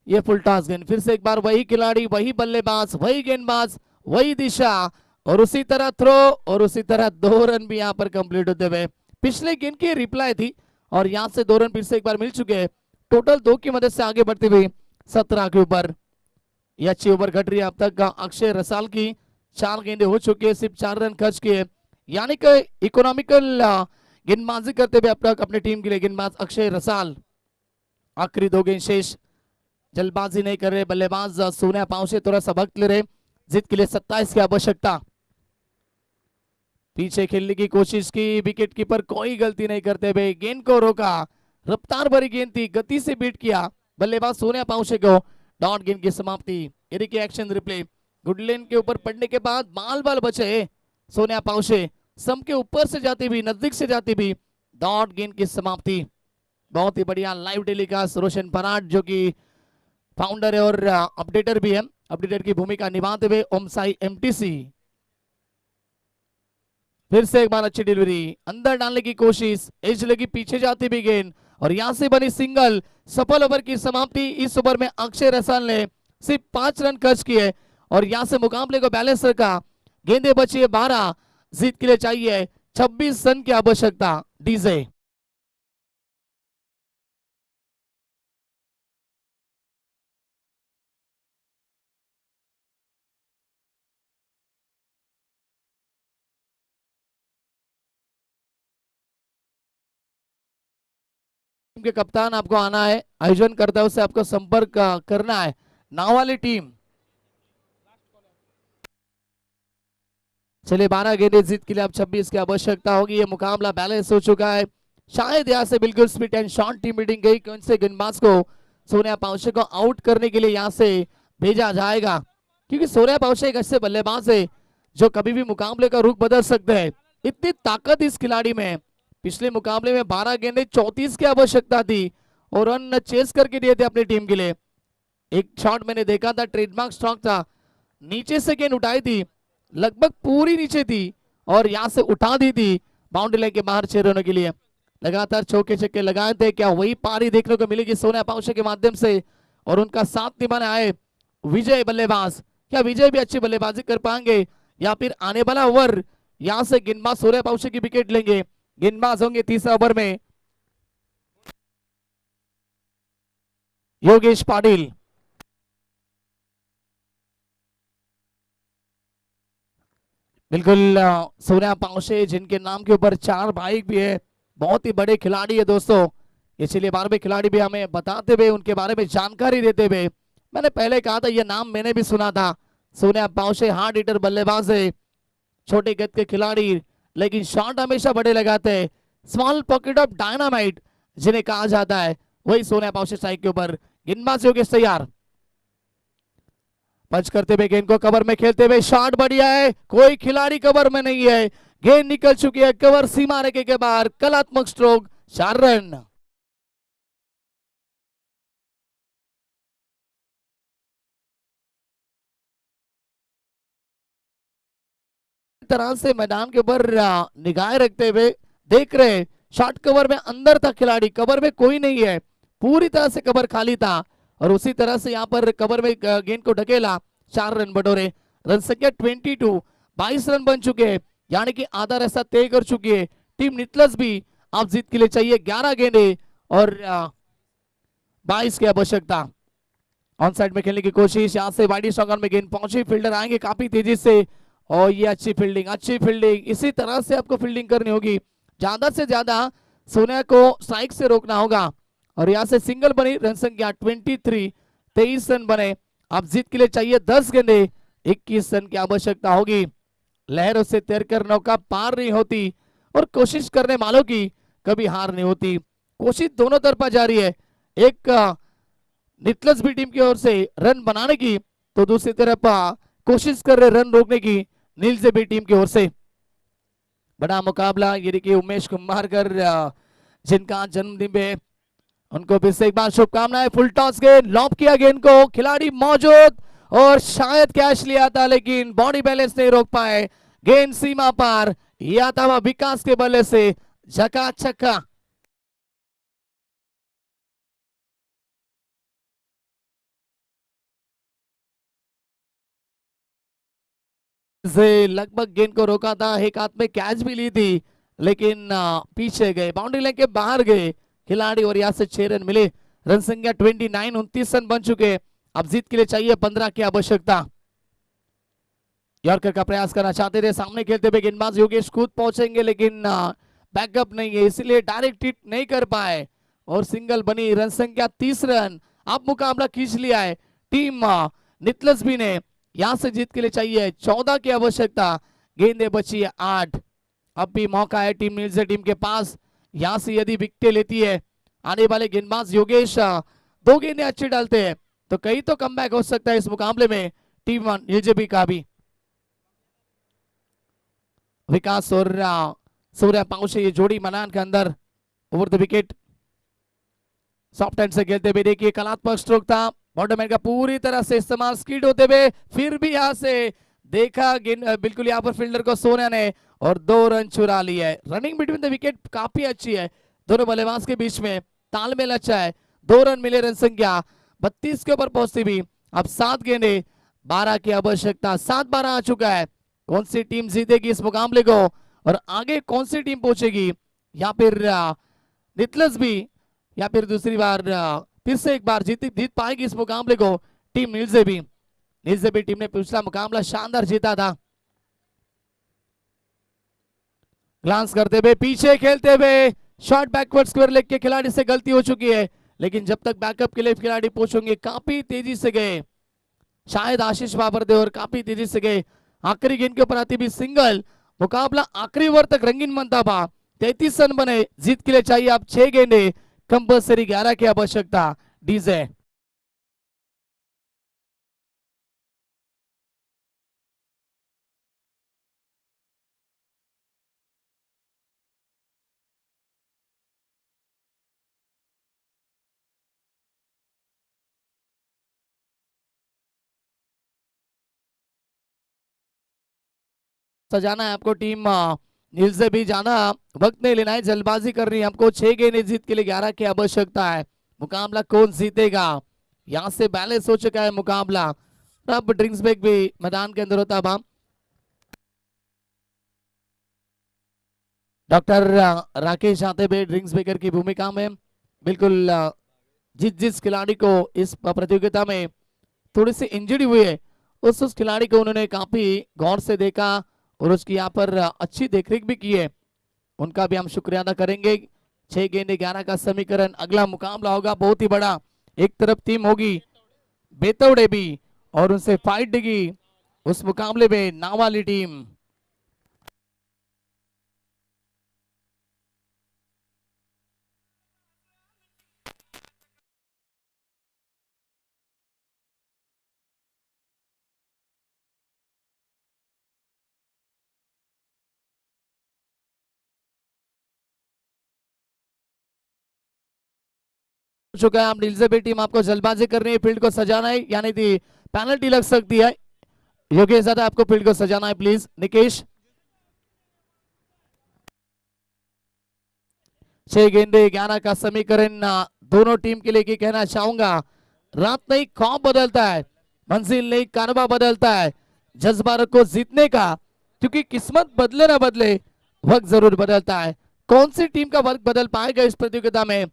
ये फुल टॉस गेंद, फिर से एक बार वही खिलाड़ी, वही बल्लेबाज, वही गेंदबाज, वही दिशा और उसी तरह थ्रो और उसी तरह 2 रन भी यहाँ पर कंप्लीट होते हुए। पिछले गेंद की रिप्लाई थी और यहाँ से 2 रन फिर से एक बार मिल चुके हैं। टोटल 2 की मदद से आगे बढ़ती हुई 17 के ऊपर। ये अच्छी ओवर घट रही है अब तक अक्षय रसाल की। 4 गेंदे हो चुके हैं, सिर्फ 4 रन खर्च किए, यानी कि इकोनॉमिकल गेंदबाजी करते हुए अब तक अपनी टीम के लिए गेंदबाज अक्षय रसाल। आखिरी 2 गेंद शेष, जल्दबाजी नहीं कर रहे बल्लेबाज सोनिया पावशे, थोड़ा सा वक्त ले रहे। जीत के लिए 27 की आवश्यकता। पीछे खेलने की कोशिश की, विकेट कीपर कोई गलती नहीं करते हुए गेंद को रोका। रफ्तार भरी गेंद थी, गति से बीट किया बल्लेबाज सोनिया पावशे को। डॉट गेंद की समाप्ति। ये देखिए एक्शन रिप्ले, गुडलैंड के ऊपर पड़ने के बाद बाल बाल बचे सोनिया पावशे, सम के ऊपर से जाती भी, नजदीक से जाती भी, डॉट गेंद की समाप्ति। बहुत ही बढ़िया लाइव टेलीकास्ट रोशन पराट जो कि फाउंडर है और अपडेटर भी है, अपडेटर की भूमिका निभाते हुए ओम साई एमटीसी। फिर से एक बार अच्छी डिलीवरी, अंदर डालने की कोशिश, एज लगी, पीछे जाती भी गेंद और यहां से बनी सिंगल। सफल ओवर की समाप्ति। इस ओवर में अक्षय रसाल ने सिर्फ 5 रन खर्च किए और यहां से मुकाबले को बैलेंस रखा। गेंदें बची है 12, जीत के लिए चाहिए 26 रन की आवश्यकता। डीजे के कप्तान आपको आना है, आयोजन करता है उससे आपको संपर्क करना है। नाव वाली टीम, चलिए 12 गेंदे जीत के लिए अब 26 की आवश्यकता होगी। ये मुकाबला बैलेंस हो चुका है। शायद यहाँ से बिल्कुल speed end short team meeting गई, कौन से गेंदबाज को सोनिया पाउशे को आउट करने के लिए यहाँ से भेजा जाएगा, क्योंकि सोनिया पाउशे एक ऐसे बल्लेबाज है जो कभी भी मुकाबले का रुख बदल सकते हैं। इतनी ताकत इस खिलाड़ी में। पिछले मुकाबले में 12 गेंदे 34 की आवश्यकता थी और रन चेस करके दिए थे अपनी टीम के लिए। एक शॉट मैंने देखा था, ट्रेडमार्क स्ट्रोक था, नीचे से गेंद उठाई थी, लगभग पूरी नीचे थी और यहाँ से उठा दी थी बाउंड्री लाइन के बाहर 6 रनों के लिए। लगातार चौके छक्के लगाए थे। क्या वही पारी देखने को मिलेगी सोनिया पाउशे के माध्यम से? और उनका साथ निभाने आए विजय बल्लेबाज, क्या विजय भी अच्छी बल्लेबाजी कर पाएंगे या फिर आने वाला ओवर यहां से गेंदबाज सोनिया पाउशे की विकेट लेंगे? गेंदबाज होंगे तीसरा ओवर में योगेश पाटिल। बिल्कुल सोनिया पाउशे जिनके नाम के ऊपर 4 बाइक भी है, बहुत ही बड़े खिलाड़ी है दोस्तों। इसलिए बार बार खिलाड़ी भी हमें बताते हुए उनके बारे में जानकारी देते हुए, मैंने पहले कहा था ये नाम मैंने भी सुना था। सोनिया पाउशे हार्ड हिटर बल्लेबाज है, छोटे गद के खिलाड़ी, लेकिन शॉट हमेशा बड़े लगाते हैं। स्मॉल पॉकेट ऑफ डायनामाइट जिन्हें कहा जाता है, वही सोनिया पाउशे स्ट्राइक के ऊपर। गेंदबाज योगेश तैयार, पंच करते हुए गेंद को कवर में खेलते हुए, शॉट बढ़िया है, कोई खिलाड़ी कवर में नहीं है, गेंद निकल चुकी है कवर सीमा रेखे के बाहर। कलात्मक स्ट्रोक, 4 रन। तरह से मैदान के ऊपर निगाह रखते हुए देख रहे, शॉर्ट कवर में अंदर था खिलाड़ी, कवर में कोई नहीं है, पूरी तरह से कवर खाली था और उसी तरह से यहाँ पर कवर में गेंद को ढकेला, 4 रन बटोरे। रन संख्या 22, 22 रन बन चुके हैं, यानी कि आधा रास्ता तय कर चुकी है टीम नितलस भी। आप जीत के लिए चाहिए 11 गेंदे और 22 की आवश्यकता। ऑन साइड में खेलने की कोशिश, यहाँ से वाइड स्ट्रॉगर में गेंद पहुंची, फील्डर आएंगे काफी तेजी से और ये अच्छी फील्डिंग, इसी तरह से आपको फील्डिंग करनी होगी। ज्यादा से ज्यादा सोनिया को स्ट्राइक से रोकना होगा और यहाँ से सिंगल बनी, रन संख्या 23, 23 रन बने। आप जीत के लिए चाहिए 10 गेंदे, 21 रन की आवश्यकता होगी। लहरों से तैरकर नौका पार नहीं होती और कोशिश करने वालों की कभी हार नहीं होती। कोशिश दोनों तरफा जारी है, एक नितलस भी टीम की ओर से रन बनाने की, तो दूसरी तरफ कोशिश कर रहे रन रोकने की नील भी टीम की ओर से। बड़ा मुकाबला, ये देखिए उमेश कुंभारकर जिनका जन्मदिन है, उनको फिर से एक बार शुभकामनाएं। फुल टॉस गेंद, लॉब किया गेंद को, खिलाड़ी मौजूद और शायद कैच लिया था लेकिन बॉडी बैलेंस नहीं रोक पाए। गेंद सीमा पार, या था विकास के बल्ले से झका छक्का। से लगभग गेंद को रोका था, एक हाथ में कैच भी ली थी लेकिन पीछे गए, बाउंड्री लाइन के बाहर गए खिलाड़ी और यहाँ से 6 रन मिले। रन संख्या 29, 29 रन बन चुके। अब जीत के लिए चाहिए 15 की आवश्यकता। यॉर्कर का प्रयास करना चाहते थे, सामने खेलते हुए गेंदबाज योगेश खुद पहुंचेंगे लेकिन बैकअप नहीं है, इसलिए डायरेक्ट हिट नहीं कर पाए और सिंगल बनी। रन संख्या 30 रन। अब मुकाबला खींच लिया है टीम नितलस भी ने। यहां से जीत के लिए चाहिए 14 की आवश्यकता। गेंदे बची है 8। अब भी मौका है टीम नील्स टीम के पास, यहां से यदि विकेट लेती है आने वाले गेंदबाज योगेश 2 गेंदें अच्छी डालते हैं तो कहीं तो कमबैक हो सकता है इस मुकाबले में टीम नीलजेबी का भी। विकास और सूर्या पाउशे ये जोड़ी मैदान के अंदर over the wicket soft hand से खेलते हुए देखिए कलात्मक स्ट्रोक था, बॉटमैन का पूरी तरह से इस्तेमाल स्कीड होते हुए, फिर भी यहां से देखा बिल्कुल यहाँ पर फील्डर को सोनिया ने और 2 रन चुरा लिया है। रनिंग बिटवीन द विकेट काफी अच्छी है, दोनों बल्लेबाज के बीच में तालमेल अच्छा है। 2 रन मिले, रन संख्या 32 के ऊपर पहुंचती भी। अब 7 गेंदे, 12 की आवश्यकता, 7-12 आ चुका है। कौन सी टीम जीतेगी इस मुकाबले को और आगे कौन सी टीम पहुंचेगी, या फिर नितलस भी, या फिर दूसरी बार फिर से एक बार जीत पाएगी इस मुकाबले को टीम नीलजेबी। नीलजेबी टीम ने पिछला मुकाबला शानदार जीता था। ग्लांस करते हुए, पीछे खेलते हुए, शॉट बैकवर्ड स्क्वायर लेग के खिलाड़ी से गलती हो चुकी है, लेकिन जब तक बैकअप के लिए खिलाड़ी पहुंचेंगे, काफी तेजी से गए शायद आशीष बाबरदेव और काफी तेजी से गए। आखिरी गेंद के ऊपर आती भी सिंगल। मुकाबला आखिरी ओवर तक रंगीन बनता था। 33 रन बने। जीत के लिए चाहिए आप 6 गेंदे, कंपल्सरी 11 की आवश्यकता। डीजे सजाना है आपको। टीम नील से भी जाना, वक्त नहीं लेना है, जल्दबाजी करनी है आपको। 6 गेंदे जीत के लिए 11 की आवश्यकता है। मुकाबला कौन जीतेगा, यहां से बैलेंस हो चुका है मुकाबला। अब ड्रिंक्स ब्रेक भी मैदान के अंदर होता है। डॉक्टर राकेश आते हुए ड्रिंक्स ब्रेकर की भूमिका में। बिल्कुल जिस खिलाड़ी को इस प्रतियोगिता में थोड़ी सी इंजरी हुई है, उस खिलाड़ी को उन्होंने काफी गौर से देखा और उसकी यहाँ पर अच्छी देखरेख भी की है। उनका भी हम शुक्रिया अदा करेंगे। 6 गेंदे 11 का समीकरण। अगला मुकाबला होगा बहुत ही बड़ा। एक तरफ टीम होगी बेतौड़े भी और उनसे फाइट देगी उस मुकाबले में नाम वाली टीम। चुका है। आप नीलजे टीम आपको जल्दबाजी करनी है, फील्ड को सजाना है, यानी कि पेनल्टी लग सकती है। योगेश दादा आपको फील्ड को सजाना है प्लीज। निकेश 6 गेंदे 11 का समीकरण। दोनों टीम के लिए कहना चाहूंगा, रात नहीं ख्वाब बदलता है, मंजिल नहीं कारवा बदलता है। जज्बा रखो जीतने का, क्योंकि किस्मत बदले ना बदले, वक्त जरूर बदलता है। कौन सी टीम का वक्त बदल पाएगा इस प्रतियोगिता में?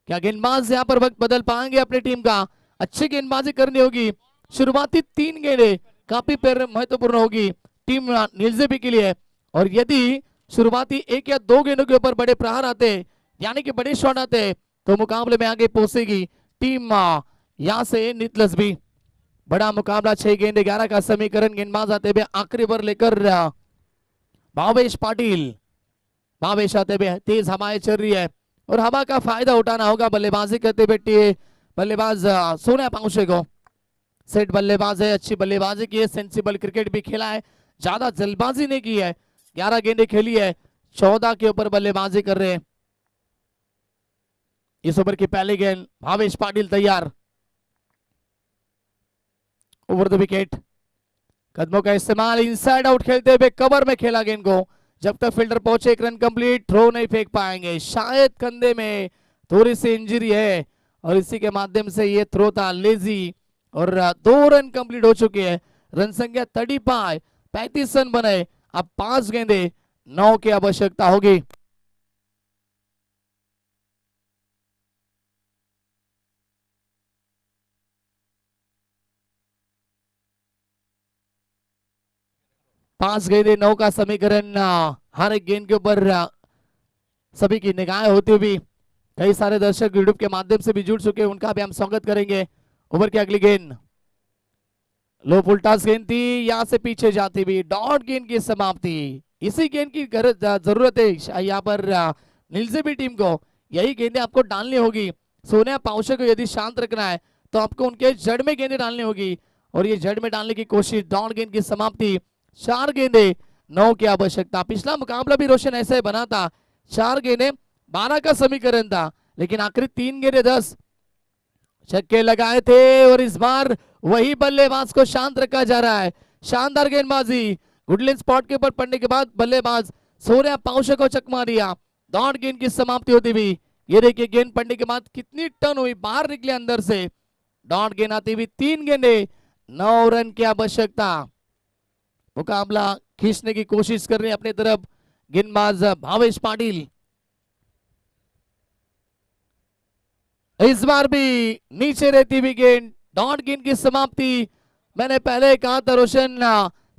क्या गेंदबाज यहाँ पर वक्त बदल पाएंगे अपनी टीम का? अच्छी गेंदबाजी करनी होगी। शुरुआती 3 गेंदें काफी महत्वपूर्ण होगी टीम नीलजेबी के लिए। और यदि शुरुआती 1 या 2 गेंदों के ऊपर बड़े प्रहार आते, यानी कि बड़े शॉट आते, तो मुकाबले में आगे पहुंचेगी टीम यहां से नितलस भी। बड़ा मुकाबला 6 गेंदे 11 का समीकरण। गेंदबाज आते हुए आखिरी ओवर लेकर भावेश पाटिल। भावेश आते हुए, तेज हवाएं चल रही है और हवा का फायदा उठाना होगा। बल्लेबाजी करते हुए बल्लेबाज सोनिया पाउशे को। सेट बल्लेबाज है, अच्छी बल्लेबाजी की है, सेंसिबल क्रिकेट भी खेला है, ज्यादा जल्दबाजी नहीं की है। 11 गेंदें खेली है, 14 के ऊपर बल्लेबाजी कर रहे हैं। इस ओवर की पहली गेंद, भावेश पाटिल तैयार। ओवर द विकेट, कदमों का इस्तेमाल, इनसाइड आउट खेलते हुए कवर में खेला गेंद को। जब तक फील्डर पहुंचे 1 रन कंप्लीट, थ्रो नहीं फेंक पाएंगे। शायद कंधे में थोड़ी सी इंजरी है और इसी के माध्यम से ये थ्रो था लेजी और 2 रन कंप्लीट हो चुके हैं। रन संख्या 35, 35 रन बने। अब 5 गेंदे 9 की आवश्यकता होगी। पांच गेंदे 9 का समीकरण। हर एक गेंद के ऊपर सभी की निगाहें होती हुई कई सारे दर्शक यूट्यूब के माध्यम से भी जुड़ चुके हैं, उनका भी हम स्वागत करेंगे। ओवर की अगली गेंद, लो फुल टॉस गेंद थी, यहां से पीछे जाती हुई डॉट गेंद की समाप्ति। इसी गेंद की जरूरत है यहाँ पर नीलजेबी टीम को। यही गेंदें आपको डालनी होगी। सोनिया पाउशे को यदि शांत रखना है तो आपको उनके जड़ में गेंदें डालनी होगी और ये जड़ में डालने की कोशिश। डॉट गेंद की समाप्ति। 4 गेंदे 9 की आवश्यकता। पिछला मुकाबला भी रोशन ऐसा ही बना था, 4 गेंदे 12 का समीकरण था, लेकिन आखिरी 3 गेंदे 10 छक्के लगाए थे और इस बार वही बल्लेबाज को शांत रखा जा रहा है। शानदार गेंदबाजी, गुडलिन स्पॉट के ऊपर पड़ने के बाद बल्लेबाज सोनिया पाउशे को चकमा दिया। डॉट गेंद की समाप्ति होती हुई, ये देखिए गेंद पड़ने के बाद कितनी टर्न हुई, बाहर निकले अंदर से। डॉट गेंद आती हुई, 3 गेंदे 9 रन की आवश्यकता। मुकाबला खींचने की कोशिश कर रहे हैं अपनी तरफ गेंदबाज भावेश पाटिल। इस बार भी नीचे रहती हुई गेंद, डॉट गेंद की समाप्ति। मैंने पहले कहा था रोशन,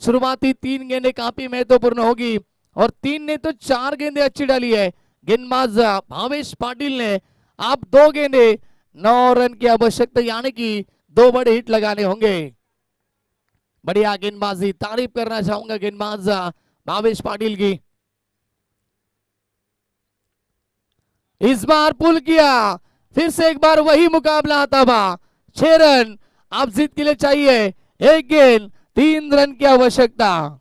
शुरुआती 3 गेंदें काफी महत्वपूर्ण होगी और 3 ने तो 4 गेंदें अच्छी डाली है। गेंदबाज भावेश पाटिल ने आप 2 गेंदे 9 रन की आवश्यकता, यानी कि 2 बड़े हिट लगाने होंगे। बढ़िया गेंदबाजी, तारीफ करना चाहूंगा गेंदबाज भावेश पाटिल की। इस बार पुल किया, फिर से एक बार वही मुकाबला आता हुआ। 6 रन आप जीत के लिए चाहिए, 1 गेंद 3 रन की आवश्यकता।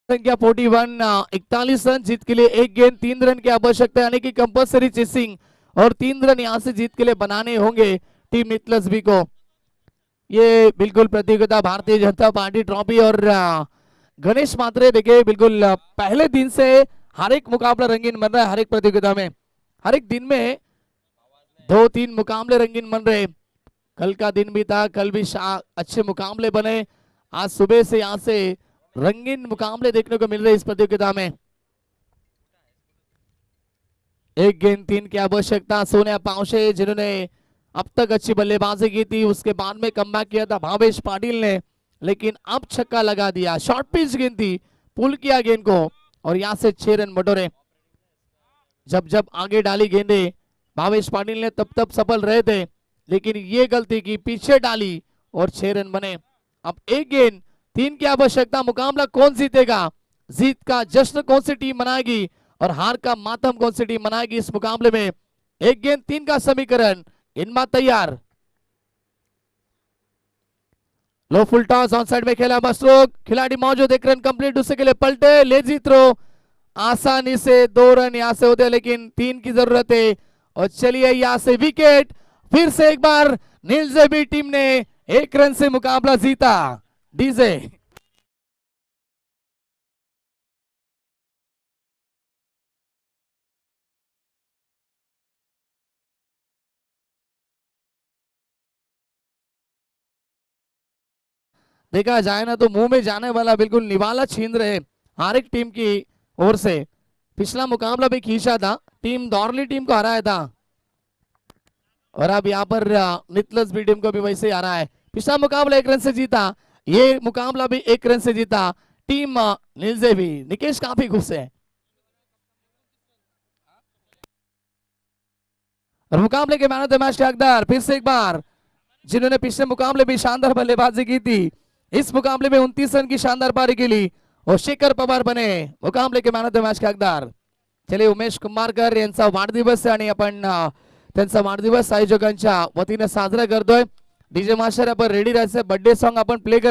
संख्या 41, 41 रन, जीत के लिए 1 गेंद 3 रन की आवश्यकता, यानी कि कंपल्सरी चेसिंग और 3 रन यहां से जीत के लिए बनाने होंगे टीम मिथलस बी को। ये बिल्कुल प्रतियोगिता भारतीय जनता पार्टी ट्रॉफी और गणेश मात्रे देखिए बिल्कुल पहले दिन से हर एक मुकाबला रंगीन बन रहा है। हर एक प्रतियोगिता में हर एक दिन में 2-3 मुकाबले रंगीन बन रहे। कल का दिन भी था, कल भी अच्छे मुकाबले बने। आज सुबह से यहाँ से रंगीन मुकाबले देखने को मिल रहे इस प्रतियोगिता में। 1 गेंद 3 की आवश्यकता। सोनिया पावशे जिन्होंने अब तक अच्छी बल्लेबाजी की थी, उसके बाद में कमबैक किया था भावेश पाटिल ने, लेकिन अब छक्का लगा दिया। शॉर्ट पिच गेंद थी, पुल किया गेंद को और यहां से 6 रन बटोरे। जब जब आगे डाली गेंदे भावेश पाटिल ने तब तब सफल रहे थे, लेकिन ये गलती की, पीछे डाली और 6 रन बने। अब 1 गेंद 3 की आवश्यकता। मुकाबला कौन जीतेगा, जीत का जश्न कौन सी टीम मनाएगी और हार का मातम कौन सी टीम मनाएगी इस मुकाबले में। 1 गेंद 3 का समीकरण, इनमा तैयार। Low full toss, on side में खेला बस्ट्रोक, खिलाड़ी मौजूद, 1 रन कंप्लीट, उससे के लिए पलटे, लेजी थ्रो, आसानी से 2 रन यहां से होते, लेकिन 3 की जरूरत है। और चलिए यहां से विकेट, फिर से एक बार नीलजेबी टीम ने 1 रन से मुकाबला जीता। डीजे देखा जाए ना तो मुंह में जाने वाला बिल्कुल निवाला छीन रहे हर एक टीम की ओर से। पिछला मुकाबला भी खींचा था, टीम दौरली टीम को हराया था और अब यहाँ पर नितलस बी टीम को भी वैसे ही हरा है। पिछला मुकाबला 1 रन से जीता, ये मुकाबला भी 1 रन से जीता टीम नीलजेबी। निकेश काफी खुश है और मुकाबले के मैन ऑफ द मैच के हकदार फिर से एक बार, जिन्होंने पिछले मुकाबले भी शानदार बल्लेबाजी की थी, इस मुकाबले में 29 रन की शानदार पारी खेली और शेखर पवार बने मुकाबले के मॅन ऑफ द मॅच के हकदार। चले उमेश कुंभारकर यांचा वाढदिवस आहे आणि आपण त्यांचा वाढदिवस आयोजकांच्या वतीने साजरा करतोय। डीजे मास्टर आपण रेडी राहायचं, बर्थडे सॉन्ग आपण प्ले करा।